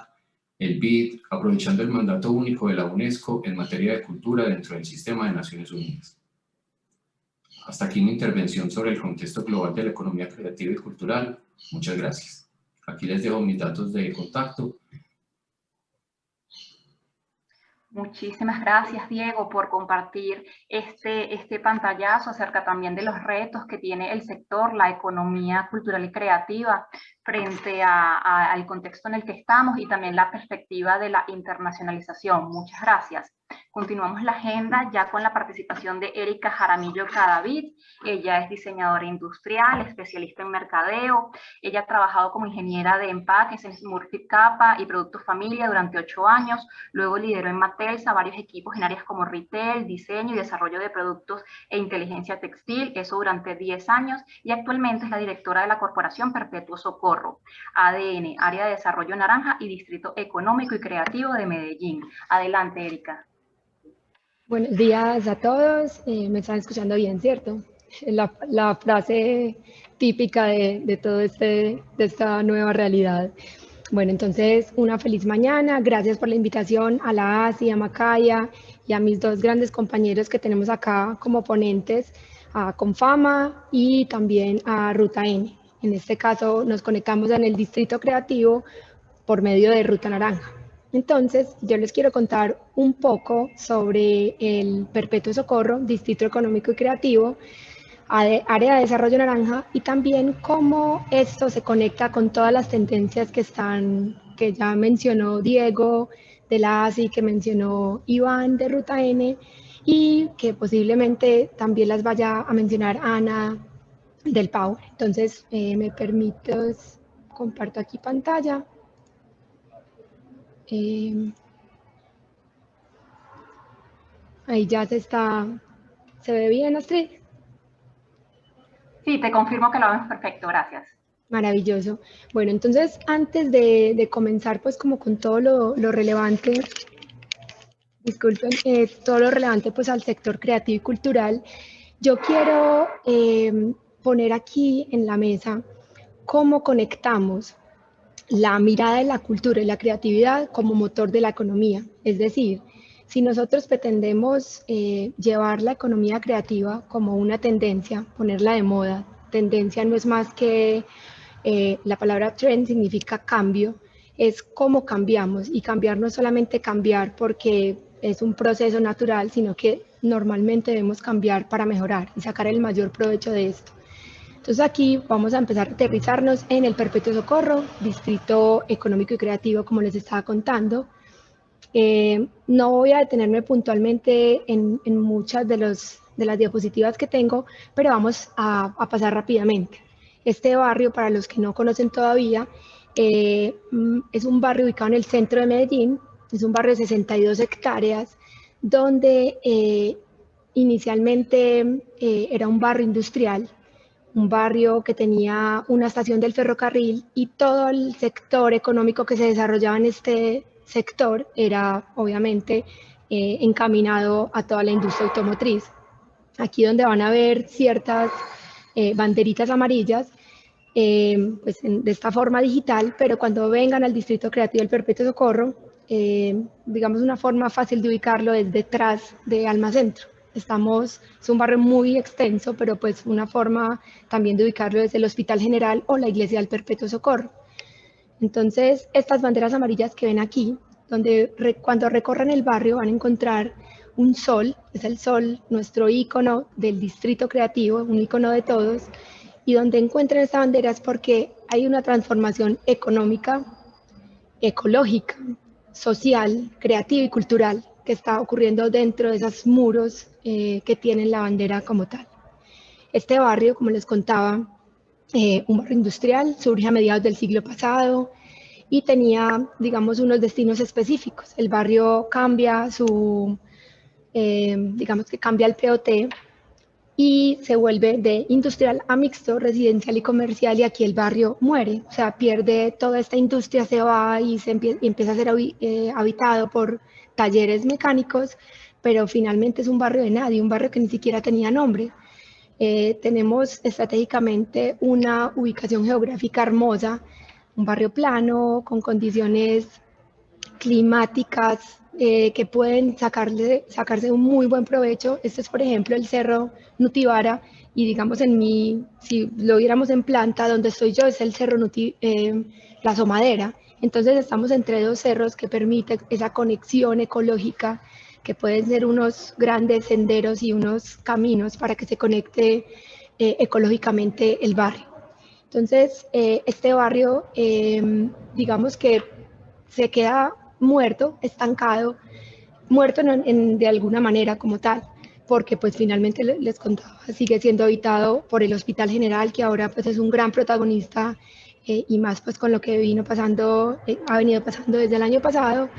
el BID, aprovechando el mandato único de la UNESCO en materia de cultura dentro del sistema de Naciones Unidas. Hasta aquí mi intervención sobre el contexto global de la economía creativa y cultural. Muchas gracias. Aquí les dejo mis datos de contacto. Muchísimas gracias, Diego, por compartir este pantallazo acerca también de los retos que tiene el sector, la economía cultural y creativa frente al contexto en el que estamos y también la perspectiva de la internacionalización. Muchas gracias. Continuamos la agenda ya con la participación de Erika Jaramillo Cadavid. Ella es diseñadora industrial, especialista en mercadeo. Ella ha trabajado como ingeniera de empaques en Smurfit Kappa y Productos Familia durante 8 años. Luego lideró en Matelsa varios equipos en áreas como retail, diseño y desarrollo de productos e inteligencia textil, eso durante 10 años. Y actualmente es la directora de la Corporación Perpetuo Socorro, ADN, Área de Desarrollo Naranja y Distrito Económico y Creativo de Medellín. Adelante, Erika. Buenos días a todos. Me están escuchando bien, ¿cierto? La frase típica de todo de esta nueva realidad. Bueno, entonces, una feliz mañana. Gracias por la invitación a la ASI, a Macaya y a mis 2 grandes compañeros que tenemos acá como ponentes, a Confama y también a Ruta N. En este caso, nos conectamos en el Distrito Creativo por medio de Ruta Naranja. Entonces, yo les quiero contar un poco sobre el Perpetuo Socorro, Distrito Económico y Creativo, Área de Desarrollo Naranja, y también cómo esto se conecta con todas las tendencias que ya mencionó Diego de la ASI, que mencionó Iván de Ruta N, y que posiblemente también las vaya a mencionar Ana del Power. Entonces, me permites, comparto aquí pantalla. Ahí ya ¿se ve bien, Astrid? Sí, te confirmo que lo vemos perfecto, gracias. Maravilloso. Bueno, entonces antes de comenzar pues como con todo lo relevante, disculpen, todo lo relevante pues al sector creativo y cultural, yo quiero poner aquí en la mesa cómo conectamos la mirada de la cultura y la creatividad como motor de la economía. Es decir, si nosotros pretendemos llevar la economía creativa como una tendencia, ponerla de moda, tendencia no es más que la palabra trend significa cambio, es cómo cambiamos, y cambiar no es solamente cambiar porque es un proceso natural, sino que normalmente debemos cambiar para mejorar y sacar el mayor provecho de esto. Entonces aquí vamos a empezar a aterrizarnos en el Perpetuo Socorro, distrito económico y creativo, como les estaba contando. No voy a detenerme puntualmente en muchas de las diapositivas que tengo, pero vamos a pasar rápidamente. Este barrio, para los que no conocen todavía, es un barrio ubicado en el centro de Medellín, es un barrio de 62 hectáreas, donde inicialmente era un barrio industrial, un barrio que tenía una estación del ferrocarril, y todo el sector económico que se desarrollaba en este sector era obviamente encaminado a toda la industria automotriz. Aquí donde van a ver ciertas banderitas amarillas, pues de esta forma digital, pero cuando vengan al Distrito Creativo del Perpetuo Socorro, digamos una forma fácil de ubicarlo es detrás de Almacentro. Es un barrio muy extenso, pero pues una forma también de ubicarlo es el Hospital General o la Iglesia del Perpetuo Socorro. Entonces, estas banderas amarillas que ven aquí, donde cuando recorran el barrio van a encontrar un sol, es el sol, nuestro ícono del Distrito Creativo, un ícono de todos, y donde encuentran esta bandera es porque hay una transformación económica, ecológica, social, creativa y cultural que está ocurriendo dentro de esos muros que tienen la bandera como tal. Este barrio, como les contaba, un barrio industrial, surge a mediados del siglo pasado y tenía, digamos, unos destinos específicos. El barrio cambia digamos que cambia el POT y se vuelve de industrial a mixto, residencial y comercial, y aquí el barrio muere, o sea, pierde toda esta industria, se va y empieza a ser habitado por talleres mecánicos, pero finalmente es un barrio de nadie, un barrio que ni siquiera tenía nombre. Tenemos estratégicamente una ubicación geográfica hermosa, un barrio plano, con condiciones climáticas que pueden sacarse un muy buen provecho. Este es, por ejemplo, el Cerro Nutibara, y digamos si lo viéramos en planta, donde estoy yo es el Cerro La Somadera. Entonces estamos entre dos cerros que permiten esa conexión ecológica, que pueden ser unos grandes senderos y unos caminos para que se conecte ecológicamente el barrio. Entonces, este barrio, digamos que se queda muerto, estancado, muerto de alguna manera como tal, porque pues finalmente les contaba, sigue siendo habitado por el Hospital General, que ahora pues es un gran protagonista y más pues con lo que ha venido pasando desde el año pasado,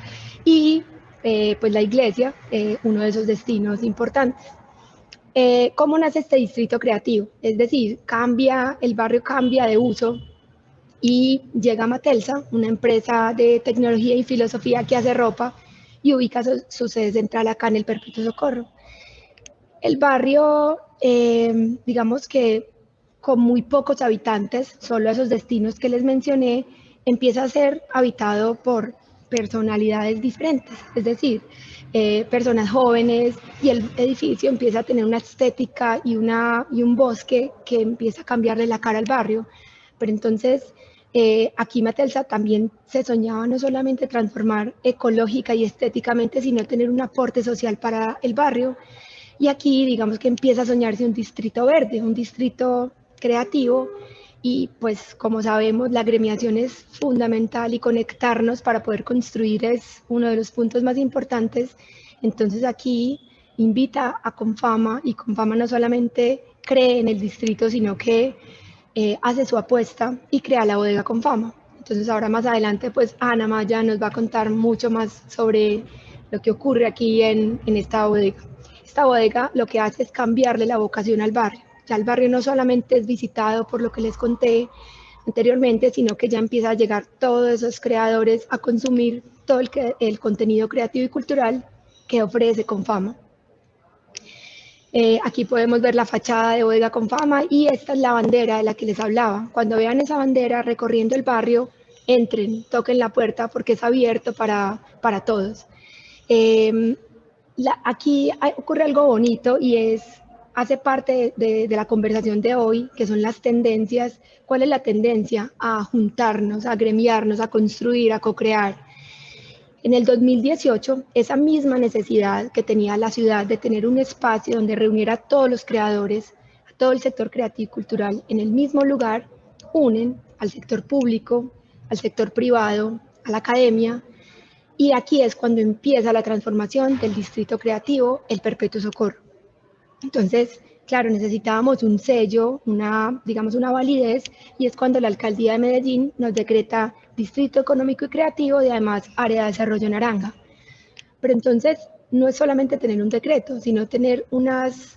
y pues la iglesia, uno de esos destinos importantes. ¿Cómo nace este distrito creativo? Es decir, el barrio cambia de uso y llega Matelsa, una empresa de tecnología y filosofía que hace ropa, y ubica su sede central acá en el Perpetuo Socorro. El barrio, digamos que con muy pocos habitantes, solo esos destinos que les mencioné, empieza a ser habitado por personalidades diferentes, es decir, personas jóvenes, y el edificio empieza a tener una estética y un bosque que empieza a cambiarle la cara al barrio. Pero entonces, aquí Matelsa también se soñaba no solamente transformar ecológica y estéticamente, sino tener un aporte social para el barrio. Y aquí, digamos que empieza a soñarse un distrito verde, un distrito creativo, y pues como sabemos, la gremiación es fundamental y conectarnos para poder construir es uno de los puntos más importantes. Entonces aquí invita a Confama, y Confama no solamente cree en el distrito, sino que hace su apuesta y crea la bodega con fama. Entonces ahora más adelante pues Ana Maya nos va a contar mucho más sobre lo que ocurre aquí en esta bodega. Esta bodega lo que hace es cambiarle la vocación al barrio. Ya el barrio no solamente es visitado por lo que les conté anteriormente, sino que ya empieza a llegar todos esos creadores a consumir todo el contenido creativo y cultural que ofrece Confama. Aquí podemos ver la fachada de Bodega con Fama y esta es la bandera de la que les hablaba. Cuando vean esa bandera recorriendo el barrio, entren, toquen la puerta porque es abierto para todos. Aquí ocurre algo bonito y hace parte de la conversación de hoy, que son las tendencias. ¿Cuál es la tendencia? A juntarnos, a gremiarnos, a construir, a co-crear. En el 2018, esa misma necesidad que tenía la ciudad de tener un espacio donde reuniera a todos los creadores, a todo el sector creativo y cultural en el mismo lugar, unen al sector público, al sector privado, a la academia, y aquí es cuando empieza la transformación del distrito creativo, el Perpetuo Socorro. Entonces, claro, necesitábamos un sello, digamos una validez, y es cuando la Alcaldía de Medellín nos decreta Distrito Económico y Creativo y además Área de Desarrollo Naranja. Pero entonces, no es solamente tener un decreto, sino tener unos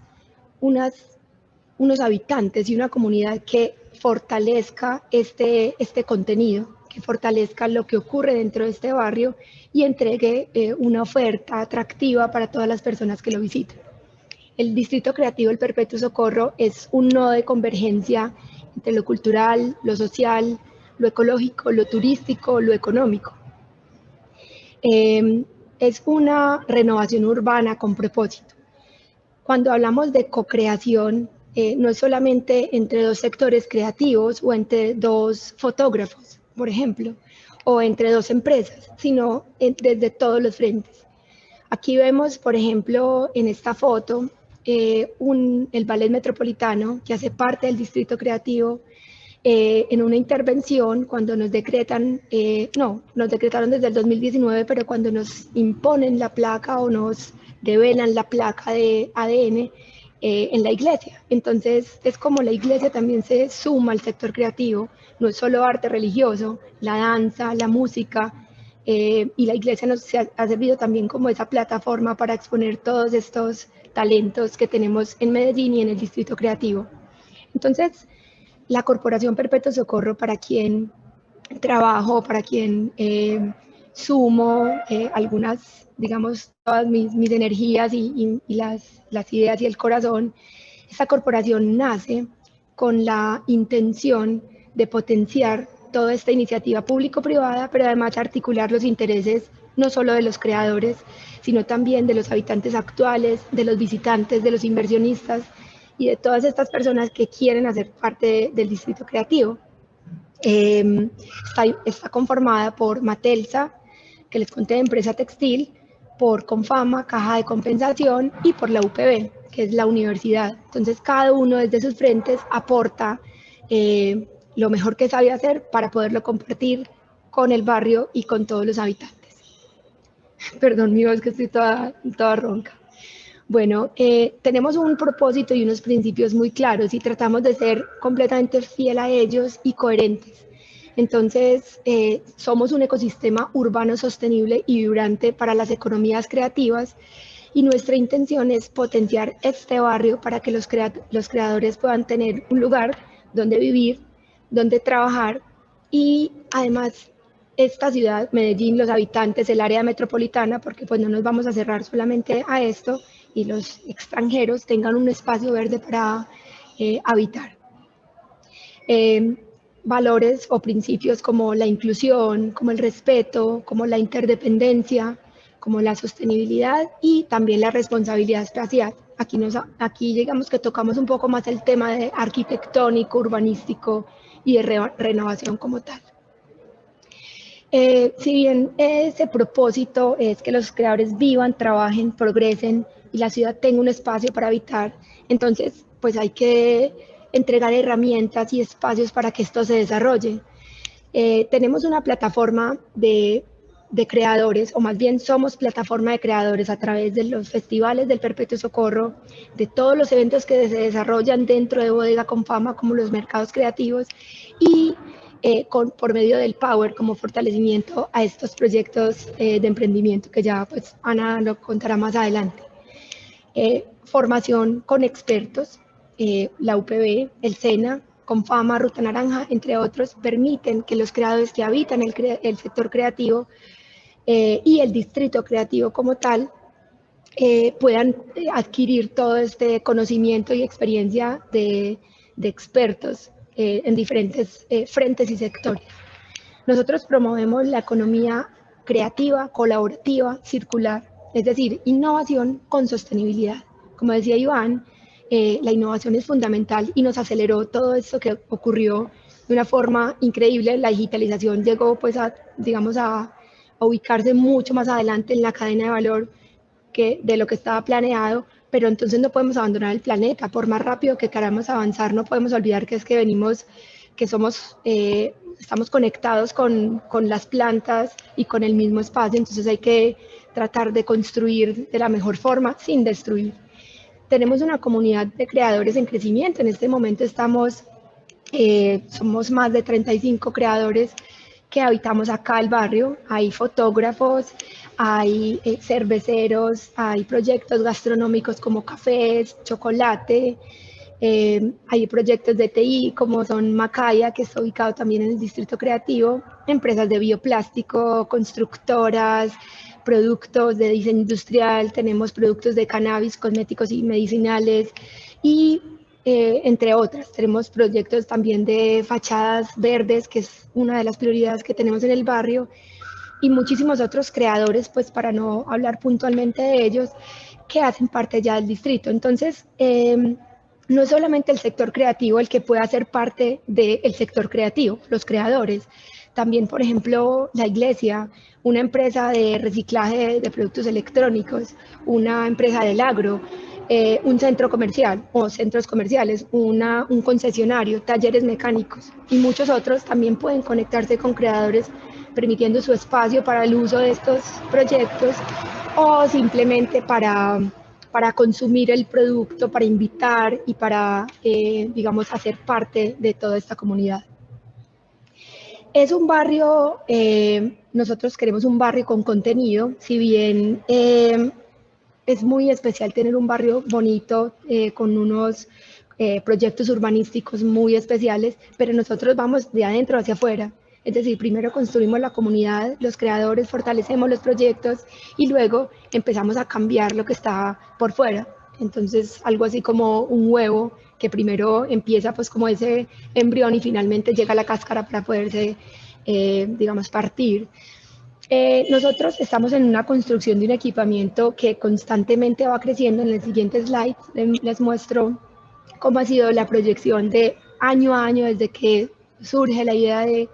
habitantes y una comunidad que fortalezca este contenido, que fortalezca lo que ocurre dentro de este barrio y entregue una oferta atractiva para todas las personas que lo visiten. El Distrito Creativo El Perpetuo Socorro es un nodo de convergencia entre lo cultural, lo social, lo ecológico, lo turístico, lo económico. Es una renovación urbana con propósito. Cuando hablamos de co-creación, no es solamente entre dos sectores creativos o entre dos fotógrafos, por ejemplo, o entre dos empresas, sino desde todos los frentes. Aquí vemos, por ejemplo, en esta foto, el Ballet Metropolitano, que hace parte del Distrito Creativo, en una intervención cuando nos decretan, nos decretaron desde el 2019, pero cuando nos imponen la placa o nos develan la placa de ADN en la iglesia. Entonces es como la iglesia también se suma al sector creativo, no es solo arte religioso, la danza, la música, y la iglesia nos ha servido también como esa plataforma para exponer todos estos talentos que tenemos en Medellín y en el Distrito Creativo. Entonces, la Corporación Perpetuo Socorro, para quien trabajo, para quien sumo algunas, digamos, todas mis energías y las ideas y el corazón, esta corporación nace con la intención de potenciar toda esta iniciativa público-privada, pero además articular los intereses no solo de los creadores, sino también de los habitantes actuales, de los visitantes, de los inversionistas y de todas estas personas que quieren hacer parte del distrito creativo. Está conformada por Matelsa, que les conté, empresa textil, por Confama, Caja de Compensación, y por la UPB, que es la universidad. Entonces, cada uno desde sus frentes aporta lo mejor que sabe hacer para poderlo compartir con el barrio y con todos los habitantes. Perdón, mi voz, que estoy toda ronca. Bueno, tenemos un propósito y unos principios muy claros y tratamos de ser completamente fiel a ellos y coherentes. Entonces, somos un ecosistema urbano sostenible y vibrante para las economías creativas y nuestra intención es potenciar este barrio para que los creadores puedan tener un lugar donde vivir, donde trabajar y además esta ciudad, Medellín, los habitantes, el área metropolitana, porque pues no nos vamos a cerrar solamente a esto, y los extranjeros tengan un espacio verde para habitar. Valores o principios como la inclusión, como el respeto, como la interdependencia, como la sostenibilidad y también la responsabilidad espacial. Aquí digamos que tocamos un poco más el tema de arquitectónico, urbanístico y de renovación como tal. Si bien ese propósito es que los creadores vivan, trabajen, progresen y la ciudad tenga un espacio para habitar, entonces pues hay que entregar herramientas y espacios para que esto se desarrolle. Tenemos una plataforma de de creadores, o más bien somos plataforma de creadores a través de los festivales del Perpetuo Socorro, de todos los eventos que se desarrollan dentro de Bodega con Fama, como los mercados creativos, y por medio del Power como fortalecimiento a estos proyectos de emprendimiento que ya pues Ana lo contará más adelante. Formación con expertos, la UPB, el SENA, con Fama, Ruta Naranja, entre otros, permiten que los creadores que habitan el sector creativo y el distrito creativo como tal puedan adquirir todo este conocimiento y experiencia de expertos en diferentes frentes y sectores. Nosotros promovemos la economía creativa, colaborativa, circular, es decir, innovación con sostenibilidad. Como decía Iván, la innovación es fundamental y nos aceleró todo esto que ocurrió de una forma increíble. La digitalización llegó pues digamos, a ubicarse mucho más adelante en la cadena de valor de lo que estaba planeado, pero entonces no podemos abandonar el planeta. Por más rápido que queramos avanzar, no podemos olvidar que es que venimos, que somos, estamos conectados con las plantas y con el mismo espacio, entonces hay que tratar de construir de la mejor forma sin destruir. Tenemos una comunidad de creadores en crecimiento. En este momento somos más de 35 creadores que habitamos acá el barrio. Hay fotógrafos, hay cerveceros, hay proyectos gastronómicos como cafés, chocolate, hay proyectos de TI como son Macaya, que está ubicado también en el Distrito Creativo, empresas de bioplástico, constructoras, productos de diseño industrial, tenemos productos de cannabis, cosméticos y medicinales y entre otras. Tenemos proyectos también de fachadas verdes, que es una de las prioridades que tenemos en el barrio, y muchísimos otros creadores, pues para no hablar puntualmente de ellos, que hacen parte ya del distrito. Entonces, no es solamente el sector creativo el que puede hacer parte del sector creativo, los creadores. También, por ejemplo, la iglesia, una empresa de reciclaje de productos electrónicos, una empresa del agro, un centro comercial o centros comerciales, un concesionario, talleres mecánicos y muchos otros también pueden conectarse con creadores, permitiendo su espacio para el uso de estos proyectos o simplemente para consumir el producto, para invitar y para, digamos, hacer parte de toda esta comunidad. Es un barrio, nosotros queremos un barrio con contenido, si bien es muy especial tener un barrio bonito con unos proyectos urbanísticos muy especiales, pero nosotros vamos de adentro hacia afuera. Es decir, primero construimos la comunidad, los creadores, fortalecemos los proyectos y luego empezamos a cambiar lo que está por fuera. Entonces, algo así como un huevo que primero empieza pues como ese embrión y finalmente llega a la cáscara para poderse, digamos, partir. Nosotros estamos en una construcción de un equipamiento que constantemente va creciendo. En el siguiente slide les muestro cómo ha sido la proyección de año a año desde que surge la idea de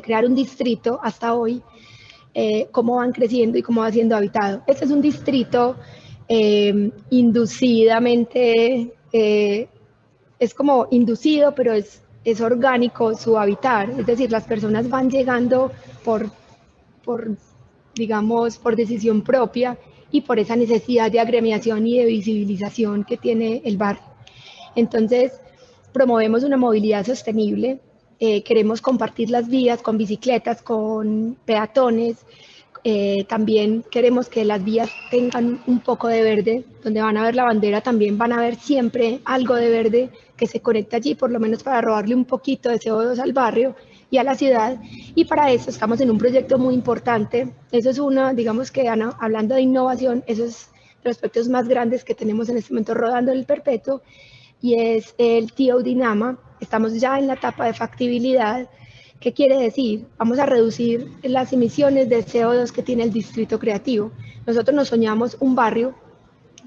crear un distrito hasta hoy, cómo van creciendo y cómo va siendo habitado. Este es un distrito inducidamente, es como inducido, pero es orgánico su habitar, es decir, las personas van llegando por digamos, por decisión propia y por esa necesidad de agremiación y de visibilización que tiene el barrio. Entonces, promovemos una movilidad sostenible, queremos compartir las vías con bicicletas, con peatones, también queremos que las vías tengan un poco de verde, donde van a ver la bandera también van a ver siempre algo de verde que se conecta allí, por lo menos para robarle un poquito de CO2 al barrio y a la ciudad, y para eso estamos en un proyecto muy importante. Eso es uno, digamos que Ana, hablando de innovación, esos es los aspectos más grandes que tenemos en este momento rodando en el Perpetuo, y es el TOD NAMA. Estamos ya en la etapa de factibilidad. ¿Qué quiere decir? Vamos a reducir las emisiones de CO2 que tiene el distrito creativo. Nosotros nos soñamos un barrio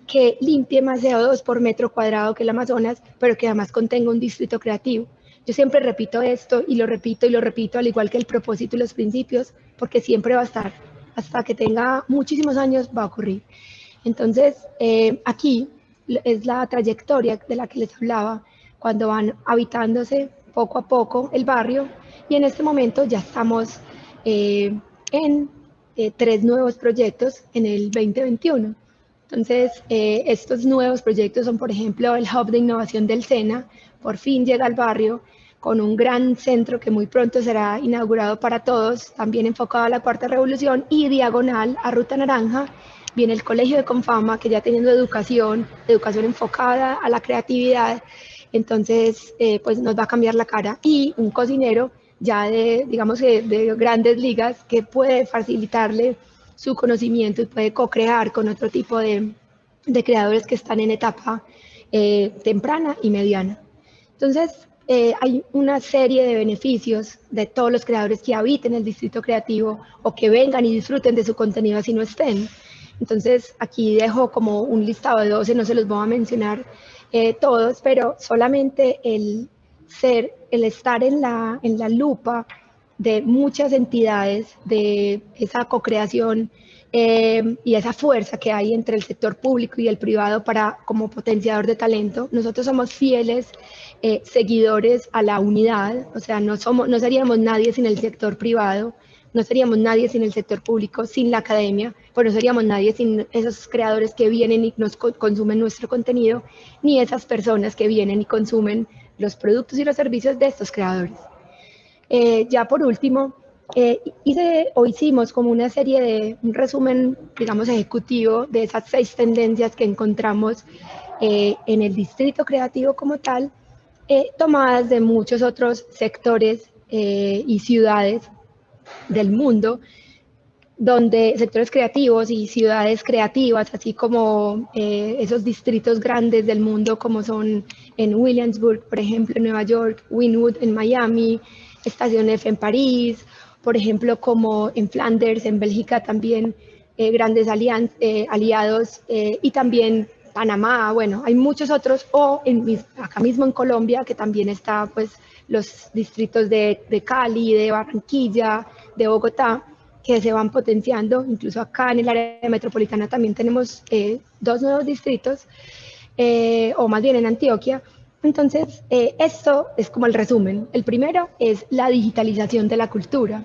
que limpie más CO2 por metro cuadrado que el Amazonas, pero que además contenga un distrito creativo. Yo siempre repito esto y lo repito, al igual que el propósito y los principios, porque siempre va a estar, hasta que tenga muchísimos años va a ocurrir. Entonces, aquí es la trayectoria de la que les hablaba, cuando van habitándose poco a poco el barrio, y en este momento ya estamos en 3 nuevos proyectos en el 2021. Entonces, estos nuevos proyectos son, por ejemplo, el Hub de Innovación del SENA, por fin llega al barrio, con un gran centro que muy pronto será inaugurado para todos, también enfocado a la Cuarta Revolución, y diagonal a Ruta Naranja viene el Colegio de Confama, que ya teniendo educación enfocada a la creatividad, entonces pues nos va a cambiar la cara, y un cocinero ya de, digamos, de grandes ligas, que puede facilitarle su conocimiento y puede co-crear con otro tipo de creadores que están en etapa temprana y mediana. Entonces, hay una serie de beneficios de todos los creadores que habiten el distrito creativo o que vengan y disfruten de su contenido así no estén. Entonces, aquí dejo como un listado de 12, no se los voy a mencionar todos, pero solamente el estar en la lupa de muchas entidades, de esa co-creación y esa fuerza que hay entre el sector público y el privado para como potenciador de talento. Nosotros somos fieles seguidores a la unidad, o sea, no seríamos nadie sin el sector privado, no seríamos nadie sin el sector público, sin la academia, pues no seríamos nadie sin esos creadores que vienen y nos consumen nuestro contenido, ni esas personas que vienen y consumen los productos y los servicios de estos creadores. Ya por último, hicimos como una serie de un resumen, digamos, ejecutivo de esas 6 tendencias que encontramos en el distrito creativo como tal, tomadas de muchos otros sectores y ciudades del mundo, donde sectores creativos y ciudades creativas, así como esos distritos grandes del mundo como son en Williamsburg, por ejemplo, en Nueva York, Wynwood en Miami, Estación F en París, por ejemplo, como en Flanders, en Bélgica también, grandes aliados, y también Panamá, bueno, hay muchos otros, o acá mismo en Colombia, que también está pues los distritos de Cali, de Barranquilla, de Bogotá, que se van potenciando. Incluso acá en el área metropolitana también tenemos 2 nuevos distritos, o más bien en Antioquia. Entonces, esto es como el resumen. El primero es la digitalización de la cultura.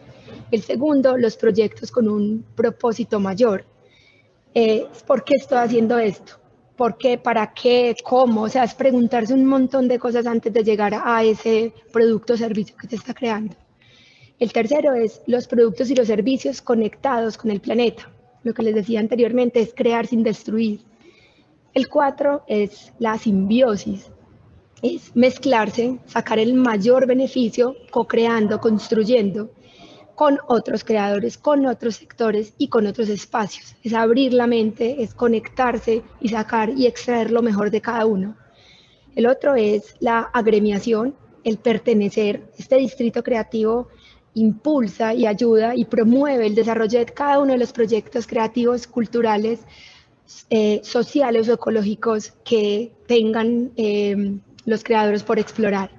El segundo, los proyectos con un propósito mayor. ¿Por qué estoy haciendo esto? ¿Por qué? ¿Para qué? ¿Cómo? O sea, es preguntarse un montón de cosas antes de llegar a ese producto o servicio que se está creando. El tercero es los productos y los servicios conectados con el planeta. Lo que les decía anteriormente es crear sin destruir. El 4 es la simbiosis. Es mezclarse, sacar el mayor beneficio, co-creando, construyendo con otros creadores, con otros sectores y con otros espacios. Es abrir la mente, es conectarse y sacar y extraer lo mejor de cada uno. El otro es la agremiación, el pertenecer. Este distrito creativo impulsa y ayuda y promueve el desarrollo de cada uno de los proyectos creativos, culturales, sociales o ecológicos que tengan los creadores por explorar.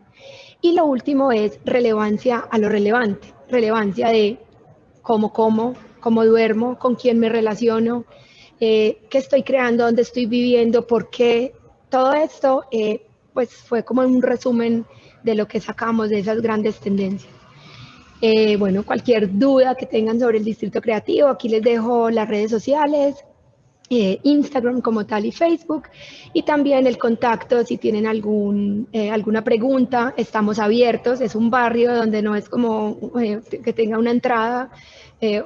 Y lo último es relevancia a lo relevante, relevancia de cómo duermo, con quién me relaciono, qué estoy creando, dónde estoy viviendo, por qué. Todo esto pues fue como un resumen de lo que sacamos de esas grandes tendencias. Bueno, cualquier duda que tengan sobre el Distrito Creativo, aquí les dejo las redes sociales, Instagram como tal y Facebook, y también el contacto si tienen alguna pregunta. Estamos abiertos, es un barrio donde no es como que tenga una entrada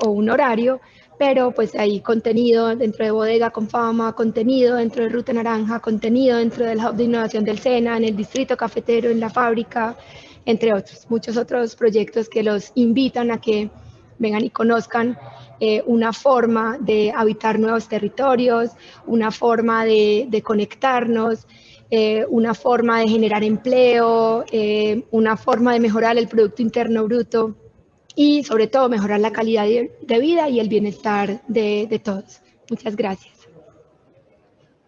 o un horario, pero pues hay contenido dentro de Bodega con Fama, contenido dentro de Ruta Naranja, contenido dentro del Hub de Innovación del SENA, en el Distrito Cafetero, en la fábrica, entre otros, muchos otros proyectos que los invitan a que vengan y conozcan una forma de habitar nuevos territorios, una forma de conectarnos, una forma de generar empleo, una forma de mejorar el Producto Interno Bruto y sobre todo mejorar la calidad de vida y el bienestar de todos. Muchas gracias.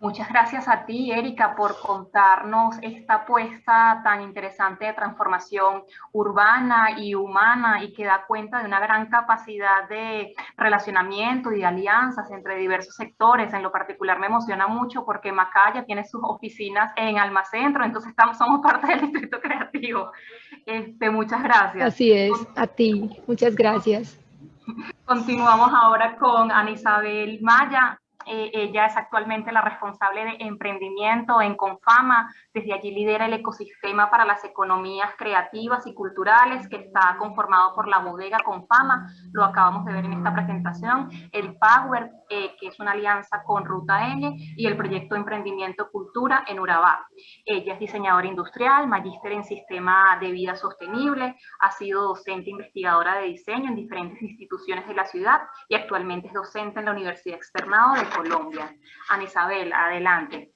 Muchas gracias a ti, Erika, por contarnos esta apuesta tan interesante de transformación urbana y humana y que da cuenta de una gran capacidad de relacionamiento y de alianzas entre diversos sectores. En lo particular me emociona mucho porque Macaya tiene sus oficinas en Almacentro, entonces somos parte del Distrito Creativo. Muchas gracias. Así es, a ti. Muchas gracias. Continuamos ahora con Ana Isabel Maya. Ella es actualmente la responsable de emprendimiento en Confama. Desde allí lidera el ecosistema para las economías creativas y culturales que está conformado por la bodega Confama. Lo acabamos de ver en esta presentación. El Power, que es una alianza con Ruta N, y el proyecto Emprendimiento Cultura en Urabá. Ella es diseñadora industrial, magíster en sistema de vida sostenible, ha sido docente investigadora de diseño en diferentes instituciones de la ciudad y actualmente es docente en la Universidad Externado de Colombia. Ana Isabel, adelante.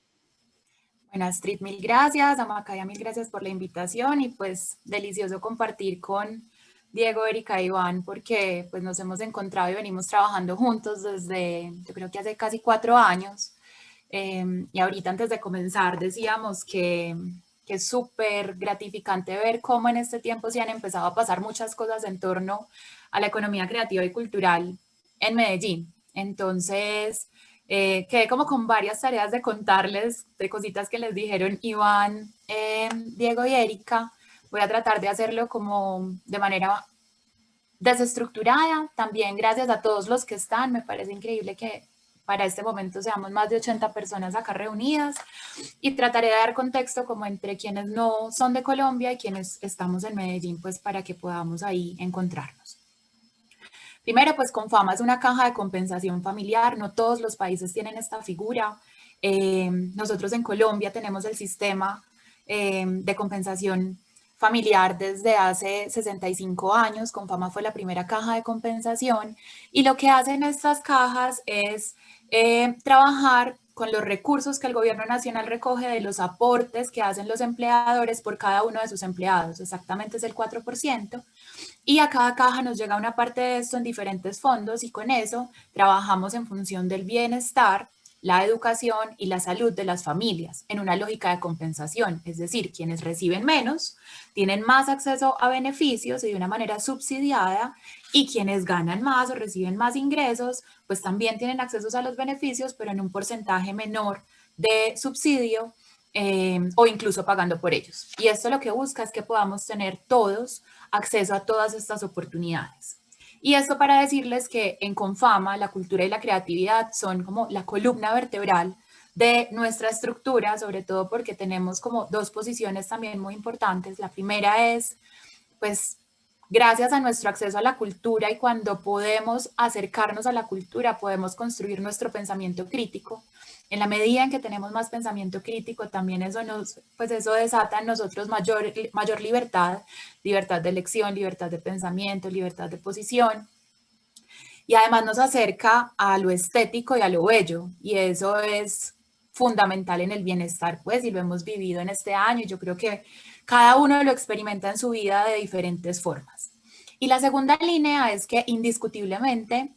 Bueno, Astrid, mil gracias. A Macaya, mil gracias por la invitación y pues delicioso compartir con Diego, Erika y Iván porque pues nos hemos encontrado y venimos trabajando juntos desde, yo creo que hace casi 4 años. Y ahorita antes de comenzar decíamos que es súper gratificante ver cómo en este tiempo se han empezado a pasar muchas cosas en torno a la economía creativa y cultural en Medellín. Entonces, quedé como con varias tareas de contarles de cositas que les dijeron Iván, Diego y Erika. Voy a tratar de hacerlo como de manera desestructurada. También gracias a todos los que están. Me parece increíble que para este momento seamos más de 80 personas acá reunidas y trataré de dar contexto como entre quienes no son de Colombia y quienes estamos en Medellín, pues para que podamos ahí encontrarnos. Primero, pues Confama es una caja de compensación familiar, no todos los países tienen esta figura. Nosotros en Colombia tenemos el sistema de compensación familiar desde hace 65 años. Confama fue la primera caja de compensación y lo que hacen estas cajas es trabajar con los recursos que el gobierno nacional recoge de los aportes que hacen los empleadores por cada uno de sus empleados, exactamente es el 4%, y a cada caja nos llega una parte de esto en diferentes fondos y con eso trabajamos en función del bienestar, la educación y la salud de las familias en una lógica de compensación, es decir, quienes reciben menos tienen más acceso a beneficios y de una manera subsidiada y quienes ganan más o reciben más ingresos, pues también tienen acceso a los beneficios, pero en un porcentaje menor de subsidio o incluso pagando por ellos. Y esto lo que busca es que podamos tener todos acceso a todas estas oportunidades. Y esto para decirles que en Confama la cultura y la creatividad son como la columna vertebral de nuestra estructura, sobre todo porque tenemos como 2 posiciones también muy importantes. La primera es, pues, gracias a nuestro acceso a la cultura y cuando podemos acercarnos a la cultura, podemos construir nuestro pensamiento crítico. En la medida en que tenemos más pensamiento crítico, también eso desata en nosotros mayor libertad, libertad de elección, libertad de pensamiento, libertad de posición. Y además nos acerca a lo estético y a lo bello, y eso es fundamental en el bienestar, pues, y lo hemos vivido en este año, y yo creo que cada uno lo experimenta en su vida de diferentes formas. Y la segunda línea es que indiscutiblemente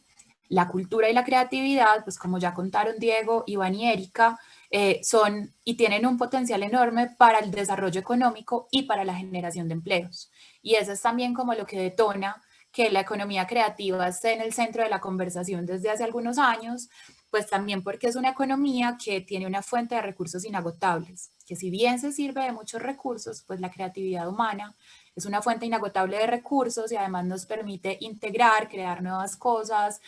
la cultura y la creatividad, pues como ya contaron Diego, Iván y Erika, son y tienen un potencial enorme para el desarrollo económico y para la generación de empleos. Y eso es también como lo que detona que la economía creativa esté en el centro de la conversación desde hace algunos años, pues también porque es una economía que tiene una fuente de recursos inagotables, que si bien se sirve de muchos recursos, pues la creatividad humana es una fuente inagotable de recursos y además nos permite integrar, crear nuevas cosas,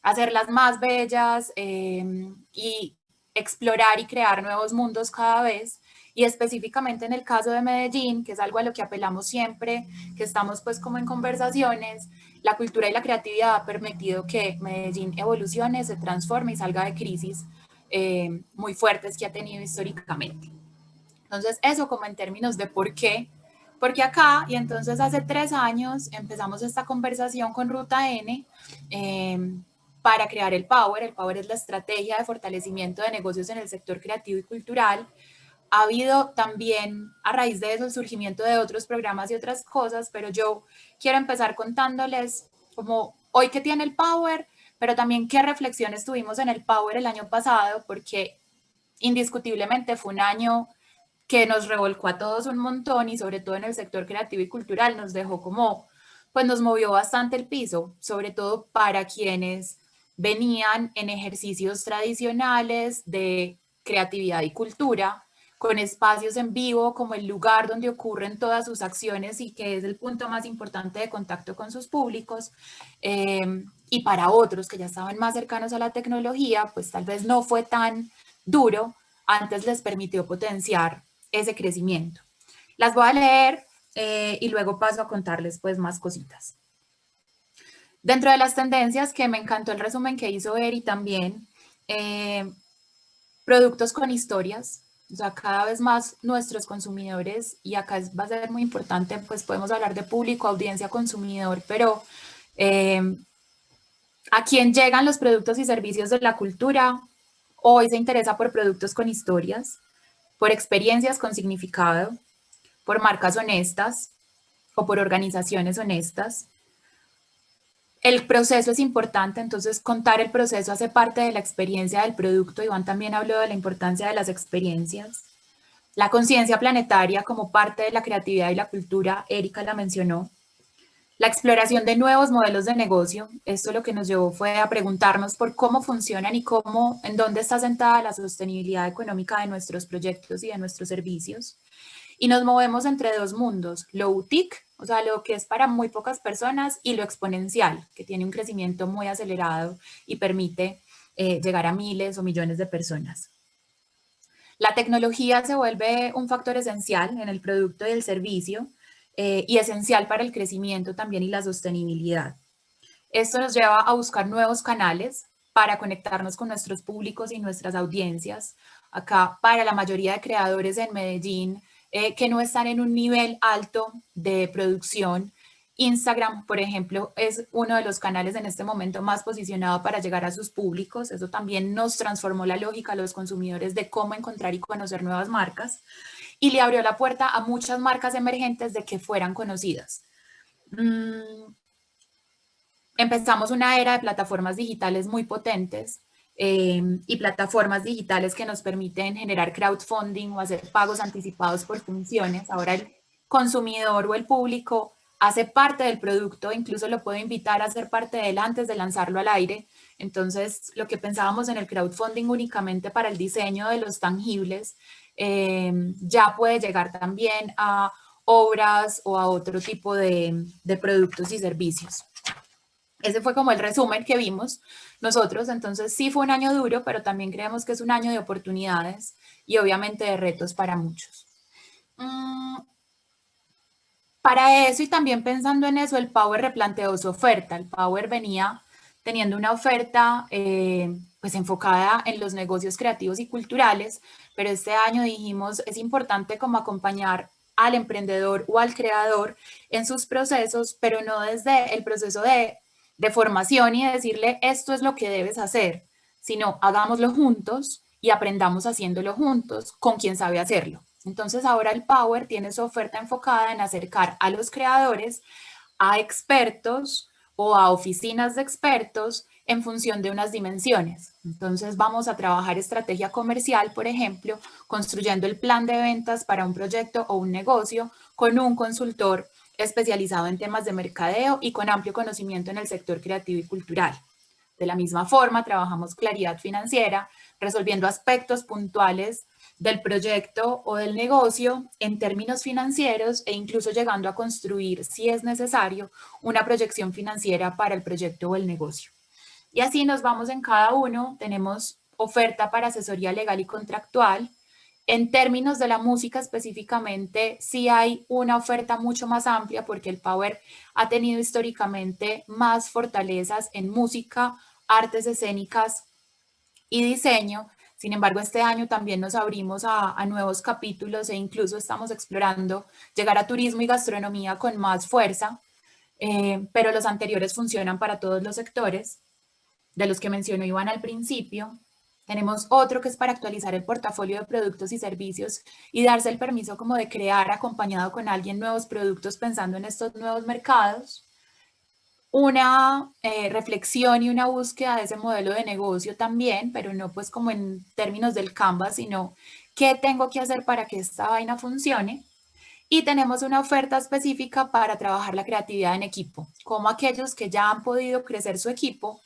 hacerlas más bellas y explorar y crear nuevos mundos cada vez. Y específicamente en el caso de Medellín, que es algo a lo que apelamos siempre, que estamos pues como en conversaciones, la cultura y la creatividad ha permitido que Medellín evolucione, se transforme y salga de crisis muy fuertes que ha tenido históricamente. Entonces eso como en términos de por qué, porque acá, y entonces hace 3 años empezamos esta conversación con Ruta N para crear el Power. El Power es la estrategia de fortalecimiento de negocios en el sector creativo y cultural. Ha habido también, a raíz de eso, el surgimiento de otros programas y otras cosas, pero yo quiero empezar contándoles como hoy que tiene el Power, pero también qué reflexiones tuvimos en el Power el año pasado, porque indiscutiblemente fue un año que nos revolcó a todos un montón y sobre todo en el sector creativo y cultural nos dejó como, pues nos movió bastante el piso, sobre todo para quienes venían en ejercicios tradicionales de creatividad y cultura, con espacios en vivo como el lugar donde ocurren todas sus acciones y que es el punto más importante de contacto con sus públicos. Y para otros que ya estaban más cercanos a la tecnología, pues tal vez no fue tan duro, antes les permitió potenciar ese crecimiento. Las voy a leer y luego paso a contarles pues más cositas. Dentro de las tendencias, que me encantó el resumen que hizo Eri también, productos con historias. O sea, cada vez más nuestros consumidores, y acá va a ser muy importante, pues podemos hablar de público, audiencia, consumidor, pero a quién llegan los productos y servicios de la cultura, hoy se interesa por productos con historias, por experiencias con significado, por marcas honestas o por organizaciones honestas. El proceso es importante, entonces contar el proceso hace parte de la experiencia del producto. Iván también habló de la importancia de las experiencias. La conciencia planetaria como parte de la creatividad y la cultura, Erika la mencionó. La exploración de nuevos modelos de negocio, esto lo que nos llevó fue a preguntarnos por cómo funcionan y cómo, en dónde está sentada la sostenibilidad económica de nuestros proyectos y de nuestros servicios. Y nos movemos entre dos mundos, lo boutique, o sea, lo que es para muy pocas personas, y lo exponencial, que tiene un crecimiento muy acelerado y permite llegar a miles o millones de personas. La tecnología se vuelve un factor esencial en el producto y el servicio y esencial para el crecimiento también y la sostenibilidad. Esto nos lleva a buscar nuevos canales para conectarnos con nuestros públicos y nuestras audiencias. Acá, para la mayoría de creadores en Medellín, que no están en un nivel alto de producción, Instagram, por ejemplo, es uno de los canales en este momento más posicionado para llegar a sus públicos. Eso también nos transformó la lógica a los consumidores de cómo encontrar y conocer nuevas marcas y le abrió la puerta a muchas marcas emergentes de que fueran conocidas. Empezamos una era de plataformas digitales muy potentes y plataformas digitales que nos permiten generar crowdfunding o hacer pagos anticipados por funciones. Ahora el consumidor o el público hace parte del producto, incluso lo puedo invitar a ser parte de él antes de lanzarlo al aire. Entonces, lo que pensábamos en el crowdfunding únicamente para el diseño de los tangibles, ya puede llegar también a obras o a otro tipo de productos y servicios. Ese fue como el resumen que vimos nosotros. Entonces sí fue un año duro, pero también creemos que es un año de oportunidades y obviamente de retos para muchos. Para eso, y también pensando en eso, el Power replanteó su oferta. El Power venía teniendo una oferta pues enfocada en los negocios creativos y culturales, pero este año dijimos es importante como acompañar al emprendedor o al creador en sus procesos, pero no desde el proceso de formación y de decirle esto es lo que debes hacer, sino hagámoslo juntos y aprendamos haciéndolo juntos con quien sabe hacerlo. Entonces ahora el Power tiene su oferta enfocada en acercar a los creadores a expertos o a oficinas de expertos en función de unas dimensiones. Entonces vamos a trabajar estrategia comercial, por ejemplo, construyendo el plan de ventas para un proyecto o un negocio con un consultor especializado en temas de mercadeo y con amplio conocimiento en el sector creativo y cultural. De la misma forma, trabajamos claridad financiera, resolviendo aspectos puntuales del proyecto o del negocio en términos financieros e incluso llegando a construir, si es necesario, una proyección financiera para el proyecto o el negocio. Y así nos vamos en cada uno. Tenemos oferta para asesoría legal y contractual. En términos de la música específicamente, sí hay una oferta mucho más amplia porque el Power ha tenido históricamente más fortalezas en música, artes escénicas y diseño. Sin embargo, este año también nos abrimos a nuevos capítulos e incluso estamos explorando llegar a turismo y gastronomía con más fuerza, pero los anteriores funcionan para todos los sectores, de los que mencionó Iván al principio. Tenemos otro que es para actualizar el portafolio de productos y servicios y darse el permiso como de crear acompañado con alguien nuevos productos pensando en estos nuevos mercados. Una reflexión y una búsqueda de ese modelo de negocio también, pero no pues como en términos del Canvas, sino qué tengo que hacer para que esta vaina funcione. Y tenemos una oferta específica para trabajar la creatividad en equipo, como aquellos que ya han podido crecer su equipo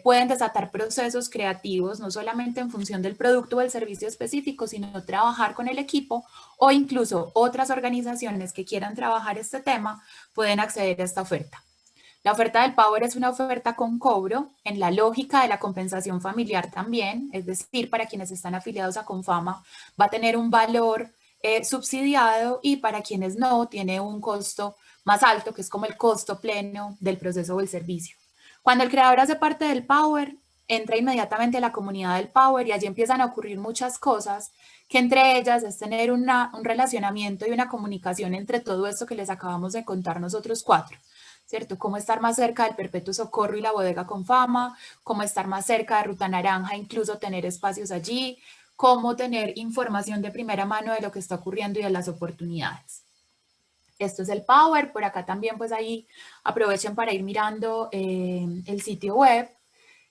pueden desatar procesos creativos, no solamente en función del producto o el servicio específico, sino trabajar con el equipo, o incluso otras organizaciones que quieran trabajar este tema pueden acceder a esta oferta. La oferta del Power es una oferta con cobro en la lógica de la compensación familiar también, es decir, para quienes están afiliados a Confama va a tener un valor subsidiado, y para quienes no tiene un costo más alto, que es como el costo pleno del proceso o el servicio. Cuando el creador hace parte del Power, entra inmediatamente a la comunidad del Power y allí empiezan a ocurrir muchas cosas, que entre ellas es tener un relacionamiento y una comunicación entre todo esto que les acabamos de contar nosotros cuatro, ¿cierto? Cómo estar más cerca del Perpetuo Socorro y la Bodega Confama, cómo estar más cerca de Ruta Naranja, incluso tener espacios allí, cómo tener información de primera mano de lo que está ocurriendo y de las oportunidades. Esto es el Power. Por acá también, pues ahí aprovechen para ir mirando el sitio web.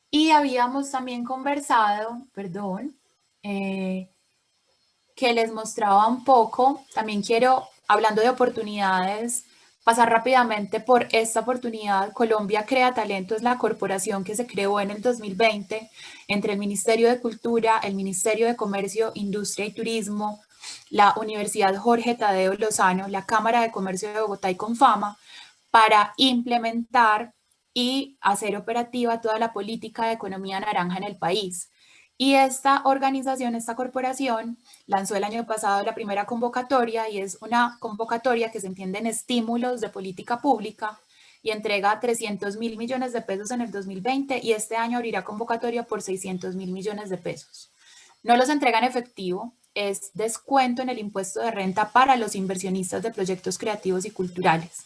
Y habíamos también conversado, que les mostraba un poco. También quiero, hablando de oportunidades, pasar rápidamente por esta oportunidad. Colombia Crea Talento es la corporación que se creó en el 2020 entre el Ministerio de Cultura, el Ministerio de Comercio, Industria y Turismo, la Universidad Jorge Tadeo Lozano, la Cámara de Comercio de Bogotá y Confama, para implementar y hacer operativa toda la política de economía naranja en el país. Y esta organización, esta corporación, lanzó el año pasado la primera convocatoria, y es una convocatoria que se entiende en estímulos de política pública, y entrega 300.000 millones de pesos en el 2020, y este año abrirá convocatoria por 600.000 millones de pesos. No los entrega en efectivo, es descuento en el impuesto de renta para los inversionistas de proyectos creativos y culturales.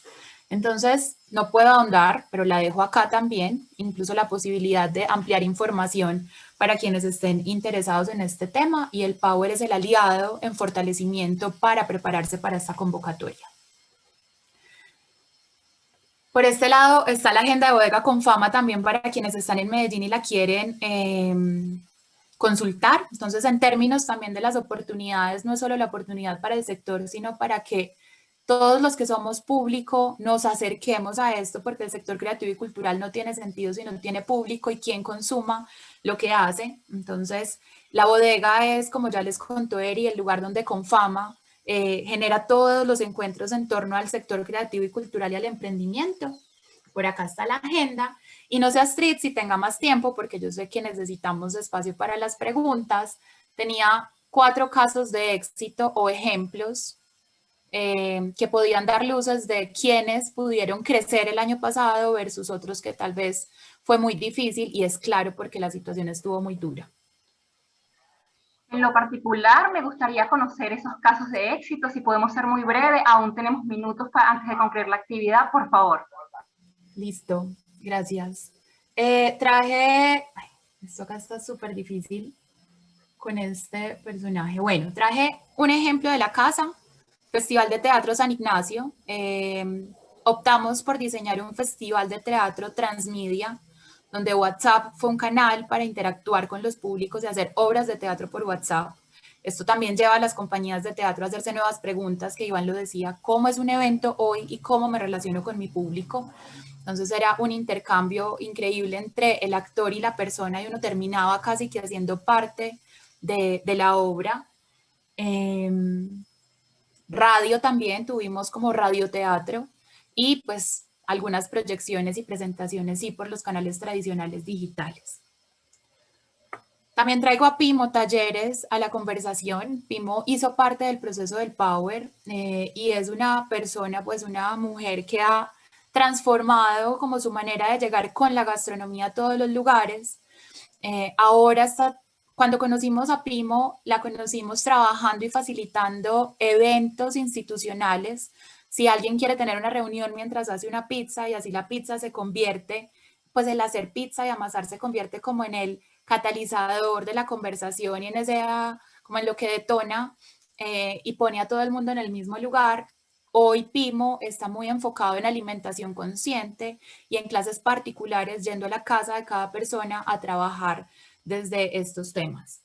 Entonces, no puedo ahondar, pero la dejo acá también, incluso la posibilidad de ampliar información para quienes estén interesados en este tema, y el Power es el aliado en fortalecimiento para prepararse para esta convocatoria. Por este lado está la agenda de Bodega Confama también para quienes están en Medellín y la quieren consultar. Entonces, en términos también de las oportunidades, no es solo la oportunidad para el sector, sino para que todos los que somos público nos acerquemos a esto, porque el sector creativo y cultural no tiene sentido si no tiene público y quien consuma lo que hace. Entonces, la bodega es, como ya les contó Eri, el lugar donde Confama genera todos los encuentros en torno al sector creativo y cultural y al emprendimiento. Por acá está la agenda. Y no sé, Astrid, si tenga más tiempo, porque yo sé que necesitamos espacio para las preguntas. Tenía 4 casos de éxito o ejemplos que podían dar luces de quienes pudieron crecer el año pasado versus otros que tal vez fue muy difícil, y es claro porque la situación estuvo muy dura. En lo particular, me gustaría conocer esos casos de éxito. Si podemos ser muy breve, aún tenemos minutos antes de concluir la actividad, por favor. Listo, gracias. Traje, esto acá está súper difícil con este personaje. Bueno, traje un ejemplo de la casa. Festival de Teatro San Ignacio. Optamos por diseñar un festival de teatro transmedia, donde WhatsApp fue un canal para interactuar con los públicos y hacer obras de teatro por WhatsApp. Esto también lleva a las compañías de teatro a hacerse nuevas preguntas, que Iván lo decía, ¿cómo es un evento hoy y cómo me relaciono con mi público? Entonces era un intercambio increíble entre el actor y la persona, y uno terminaba casi que haciendo parte de la obra. Radio también, tuvimos como radioteatro, y pues algunas proyecciones y presentaciones sí por los canales tradicionales digitales. También traigo a Pimo Talleres a la conversación. Pimo hizo parte del proceso del Power y es una persona, pues una mujer que ha transformado como su manera de llegar con la gastronomía a todos los lugares. Ahora está. Cuando conocimos a Pimo, la conocimos trabajando y facilitando eventos institucionales. Si alguien quiere tener una reunión mientras hace una pizza, y así la pizza se convierte, pues el hacer pizza y amasar se convierte como en el catalizador de la conversación y en ese, como en lo que detona y pone a todo el mundo en el mismo lugar. Hoy Pimo está muy enfocado en alimentación consciente y en clases particulares, yendo a la casa de cada persona a trabajar desde estos temas.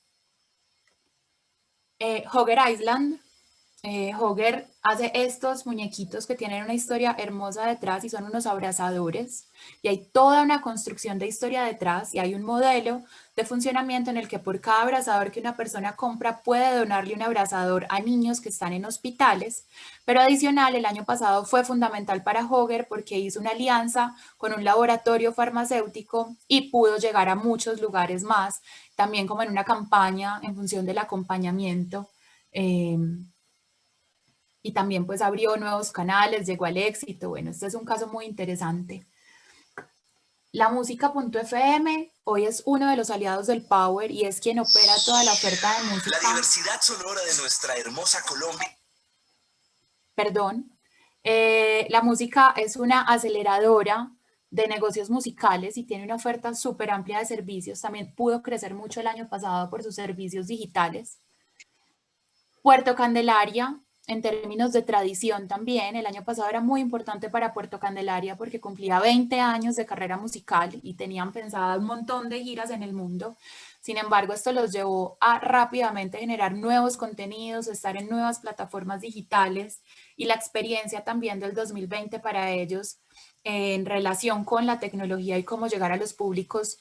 Hogger Island Hogger hace estos muñequitos que tienen una historia hermosa detrás y son unos abrazadores, y hay toda una construcción de historia detrás y hay un modelo de funcionamiento en el que por cada abrazador que una persona compra puede donarle un abrazador a niños que están en hospitales, pero adicional el año pasado fue fundamental para Hogger porque hizo una alianza con un laboratorio farmacéutico y pudo llegar a muchos lugares más, también como en una campaña en función del acompañamiento. Y también pues abrió nuevos canales, llegó al éxito. Bueno, este es un caso muy interesante. La Música.fm hoy es uno de los aliados del Power y es quien opera toda la oferta de música. La diversidad sonora de nuestra hermosa Colombia. Perdón. La música es una aceleradora de negocios musicales y tiene una oferta súper amplia de servicios. También pudo crecer mucho el año pasado por sus servicios digitales. Puerto Candelaria, en términos de tradición también, el año pasado era muy importante para Puerto Candelaria porque cumplía 20 años de carrera musical y tenían pensada un montón de giras en el mundo. Sin embargo, esto los llevó a rápidamente generar nuevos contenidos, estar en nuevas plataformas digitales y la experiencia también del 2020 para ellos en relación con la tecnología y cómo llegar a los públicos,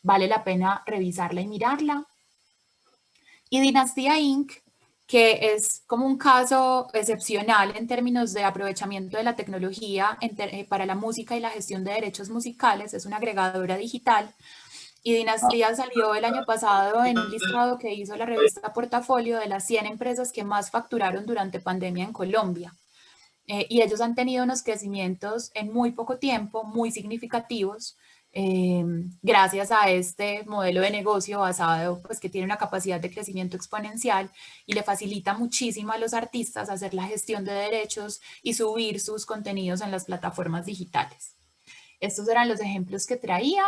vale la pena revisarla y mirarla. Y Dinastía Inc., que es como un caso excepcional en términos de aprovechamiento de la tecnología para la música y la gestión de derechos musicales, es una agregadora digital. Y Dinastía salió el año pasado en un listado que hizo la revista Portafolio de las 100 empresas que más facturaron durante pandemia en Colombia. Y ellos han tenido unos crecimientos en muy poco tiempo, muy significativos, gracias a este modelo de negocio basado, pues que tiene una capacidad de crecimiento exponencial y le facilita muchísimo a los artistas hacer la gestión de derechos y subir sus contenidos en las plataformas digitales. Estos eran los ejemplos que traía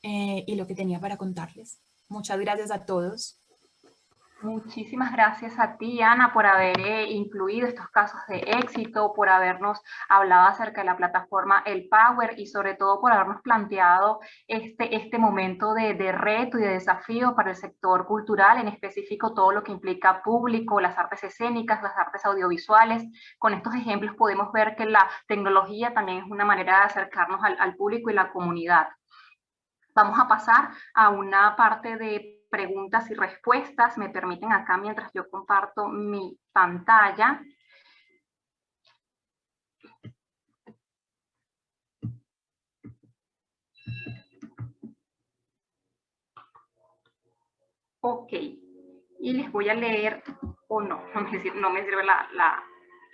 y lo que tenía para contarles. Muchas gracias a todos. Muchísimas gracias a ti, Ana, por haber incluido estos casos de éxito, por habernos hablado acerca de la plataforma El Power y sobre todo por habernos planteado este momento de reto y de desafío para el sector cultural, en específico todo lo que implica público, las artes escénicas, las artes audiovisuales. Con estos ejemplos podemos ver que la tecnología también es una manera de acercarnos al público y la comunidad. Vamos a pasar a una parte de preguntas y respuestas. Me permiten acá mientras yo comparto mi pantalla. Ok, y les voy a leer, o no me sirve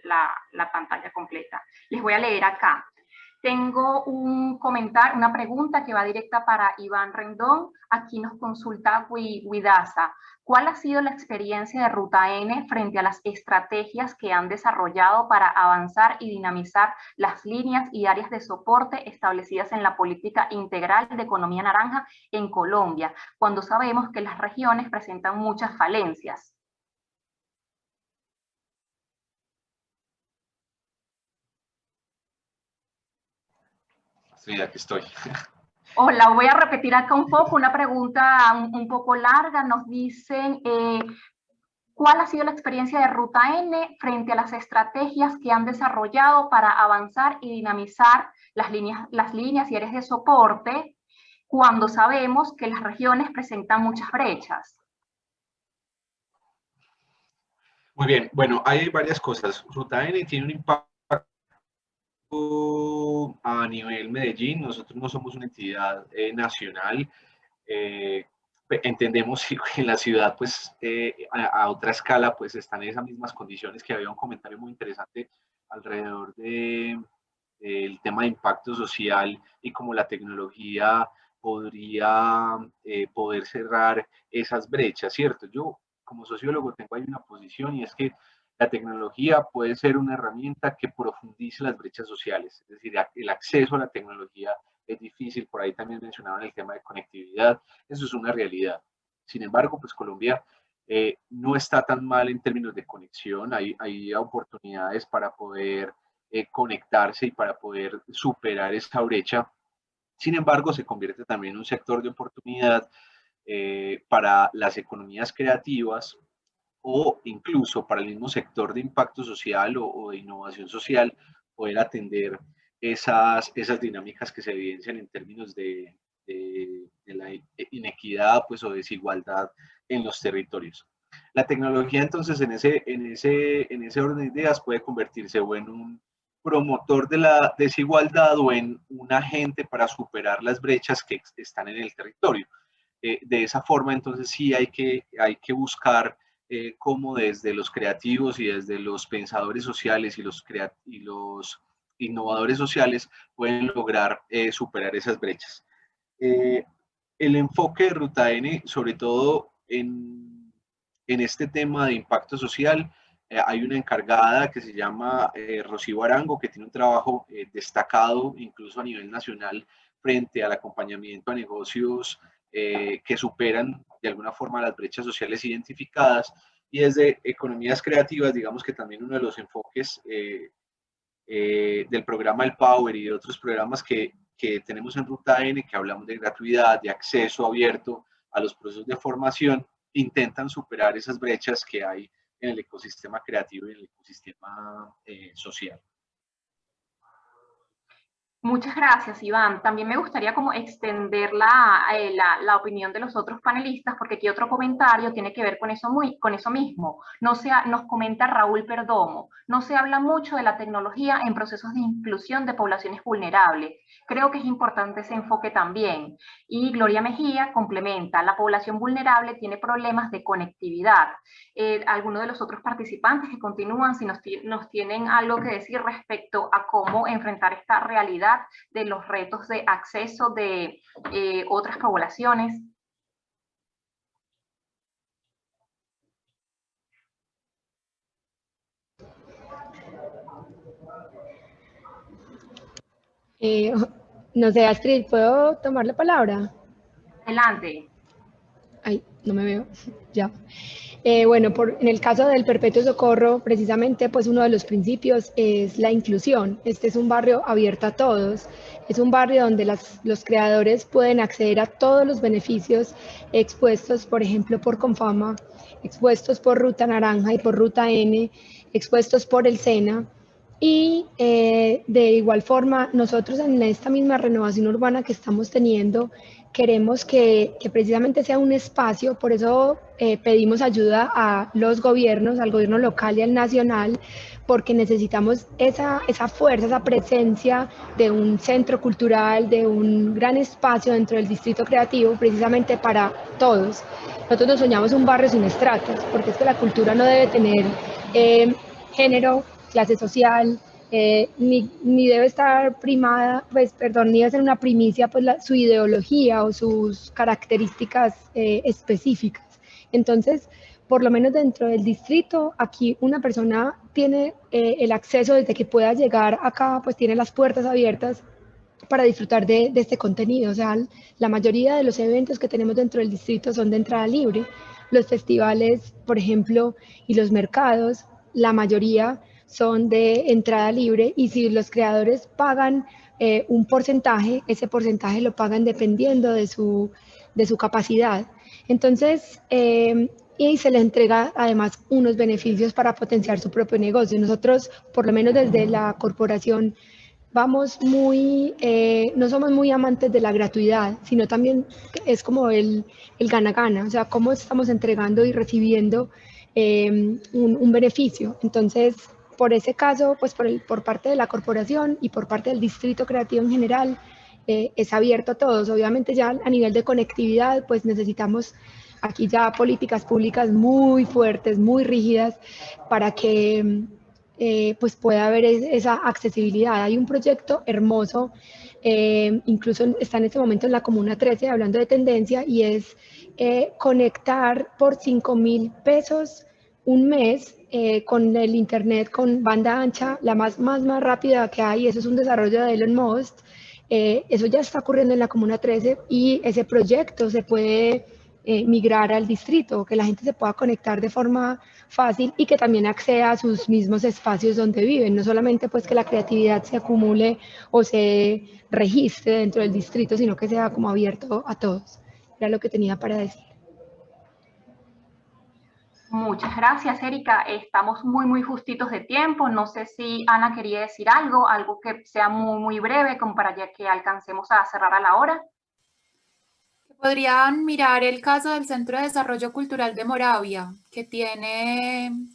la pantalla completa. Les voy a leer acá. Tengo un comentario, una pregunta que va directa para Iván Rendón. Aquí nos consulta Widasa. ¿Cuál ha sido la experiencia de Ruta N frente a las estrategias que han desarrollado para avanzar y dinamizar las líneas y áreas de soporte establecidas en la política integral de economía naranja en Colombia, cuando sabemos que las regiones presentan muchas falencias? Sí, aquí estoy. Hola, voy a repetir acá un poco, una pregunta un poco larga. Nos dicen, ¿cuál ha sido la experiencia de Ruta N frente a las estrategias que han desarrollado para avanzar y dinamizar las líneas y áreas de soporte cuando sabemos que las regiones presentan muchas brechas? Muy bien, bueno, hay varias cosas. Ruta N tiene un impacto a nivel Medellín. Nosotros no somos una entidad nacional. Entendemos que en la ciudad, pues, a otra escala, pues, están en esas mismas condiciones, que había un comentario muy interesante alrededor del tema de impacto social y cómo la tecnología podría poder cerrar esas brechas, ¿cierto? Yo, como sociólogo, tengo ahí una posición, y es que la tecnología puede ser una herramienta que profundice las brechas sociales, es decir, el acceso a la tecnología es difícil. Por ahí también mencionaban el tema de conectividad, eso es una realidad. Sin embargo, pues Colombia no está tan mal en términos de conexión, hay oportunidades para poder conectarse y para poder superar esta brecha. Sin embargo, se convierte también en un sector de oportunidad para las economías creativas, o incluso para el mismo sector de impacto social o de innovación social, poder atender esas dinámicas que se evidencian en términos de la inequidad pues, o desigualdad en los territorios. La tecnología entonces en ese orden de ideas puede convertirse o en un promotor de la desigualdad o en un agente para superar las brechas que están en el territorio. De esa forma entonces sí hay que buscar cómo desde los creativos y desde los pensadores sociales y los innovadores sociales pueden lograr superar esas brechas. El enfoque de Ruta N, sobre todo en este tema de impacto social, hay una encargada que se llama Rocío Arango, que tiene un trabajo destacado incluso a nivel nacional frente al acompañamiento a negocios que superan de alguna forma las brechas sociales identificadas, y desde economías creativas, digamos que también uno de los enfoques del programa El Power y de otros programas que tenemos en Ruta N, que hablamos de gratuidad, de acceso abierto a los procesos de formación, intentan superar esas brechas que hay en el ecosistema creativo y en el ecosistema social. Muchas gracias, Iván. También me gustaría como extender la opinión de los otros panelistas, porque aquí otro comentario tiene que ver con eso mismo. Nos comenta Raúl Perdomo, no se habla mucho de la tecnología en procesos de inclusión de poblaciones vulnerables. Creo que es importante ese enfoque también. Y Gloria Mejía complementa, la población vulnerable tiene problemas de conectividad. Algunos de los otros participantes que continúan, si nos tienen algo que decir respecto a cómo enfrentar esta realidad de los retos de acceso de otras poblaciones. No sé, Astrid, ¿puedo tomar la palabra? Adelante. Ay, no me veo, ya. Bueno, en el caso del Perpetuo Socorro, precisamente, pues uno de los principios es la inclusión. Este es un barrio abierto a todos. Es un barrio donde los creadores pueden acceder a todos los beneficios expuestos, por ejemplo, por Confama, expuestos por Ruta Naranja y por Ruta N, expuestos por el SENA. Y de igual forma, nosotros en esta misma renovación urbana que estamos teniendo, queremos que precisamente sea un espacio, por eso pedimos ayuda a los gobiernos, al gobierno local y al nacional, porque necesitamos esa fuerza, esa presencia de un centro cultural, de un gran espacio dentro del distrito creativo, precisamente para todos. Nosotros nos soñamos un barrio sin estratos, porque es que la cultura no debe tener género, clase social, ni debe estar primada, pues perdón, ni debe ser una primicia pues su ideología o sus características específicas. Entonces, por lo menos dentro del distrito, aquí una persona tiene el acceso desde que pueda llegar acá, pues tiene las puertas abiertas para disfrutar de este contenido. O sea, la mayoría de los eventos que tenemos dentro del distrito son de entrada libre. Los festivales, por ejemplo, y los mercados, la mayoría son de entrada libre, y si los creadores pagan un porcentaje, ese porcentaje lo pagan dependiendo de su capacidad. Entonces, y se le entrega además unos beneficios para potenciar su propio negocio. Nosotros, por lo menos desde la corporación, no somos muy amantes de la gratuidad, sino también es como el gana-gana, o sea, cómo estamos entregando y recibiendo un beneficio. Entonces, por ese caso, pues por parte de la corporación y por parte del distrito creativo en general, es abierto a todos. Obviamente ya a nivel de conectividad, pues necesitamos aquí ya políticas públicas muy fuertes, muy rígidas, para que pues pueda haber esa accesibilidad. Hay un proyecto hermoso, incluso está en este momento en la Comuna 13, hablando de tendencia, y es conectar por 5.000 pesos un mes con el internet con banda ancha, la más rápida que hay. Eso es un desarrollo de Elon Musk. Eso ya está ocurriendo en la Comuna 13, y ese proyecto se puede migrar al distrito, que la gente se pueda conectar de forma fácil y que también acceda a sus mismos espacios donde viven, no solamente pues que la creatividad se acumule o se registre dentro del distrito, sino que sea como abierto a todos. Era lo que tenía para decir. Muchas gracias, Erika. Estamos muy justitos de tiempo. No sé si Ana quería decir algo que sea muy breve, como para ya que alcancemos a cerrar a la hora. Podrían mirar el caso del Centro de Desarrollo Cultural de Moravia, que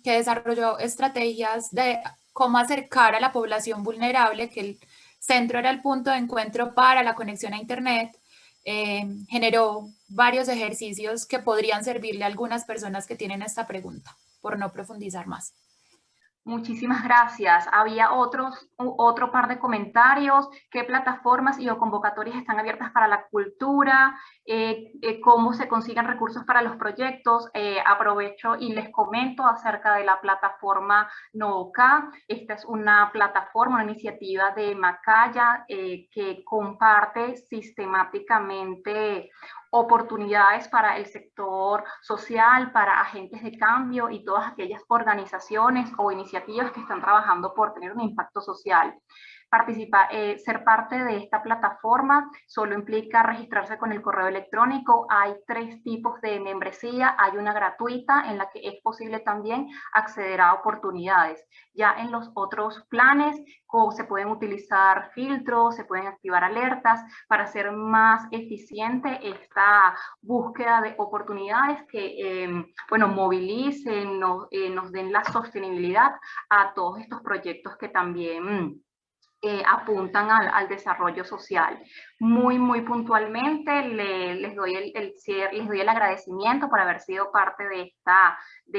desarrolló estrategias de cómo acercar a la población vulnerable, que el centro era el punto de encuentro para la conexión a Internet. Generó varios ejercicios que podrían servirle a algunas personas que tienen esta pregunta, por no profundizar más. Muchísimas gracias. Había otro par de comentarios. ¿Qué plataformas y o convocatorias están abiertas para la cultura? ¿Cómo se consiguen recursos para los proyectos? Aprovecho y les comento acerca de la plataforma Nooka. Esta es una plataforma, una iniciativa de Macaya que comparte sistemáticamente oportunidades para el sector social, para agentes de cambio y todas aquellas organizaciones o iniciativas que están trabajando por tener un impacto social. Ser parte de esta plataforma solo implica registrarse con el correo electrónico. Hay 3 tipos de membresía. Hay una gratuita en la que es posible también acceder a oportunidades. Ya en los otros planes se pueden utilizar filtros, se pueden activar alertas para hacer más eficiente esta búsqueda de oportunidades que bueno, movilicen, nos den la sostenibilidad a todos estos proyectos que también apuntan al desarrollo social. Muy puntualmente les doy el agradecimiento por haber sido parte de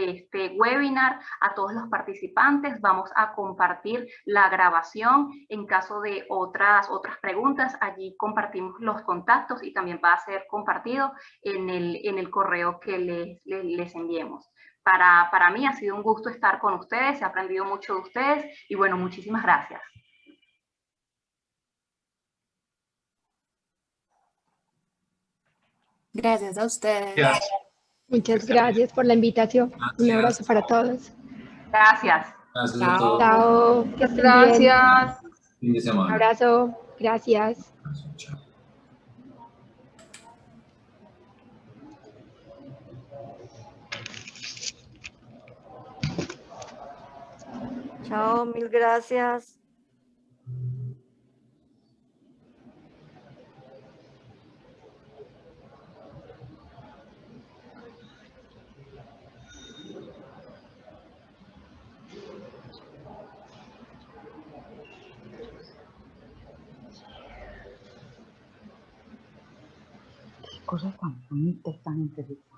este webinar. A todos los participantes vamos a compartir la grabación. En caso de otras preguntas, allí compartimos los contactos y también va a ser compartido en el correo que les enviemos. Para mí ha sido un gusto estar con ustedes, he aprendido mucho de ustedes y bueno, muchísimas gracias. Gracias a ustedes. Gracias. Muchas gracias por la invitación. Gracias. Un abrazo para todos. Gracias. Gracias a todos. Chao. Que estén bien. Gracias. Fin de Un semana. abrazo. Gracias. Chao. Chao, mil gracias. Cosas tan bonitas, tan interesantes.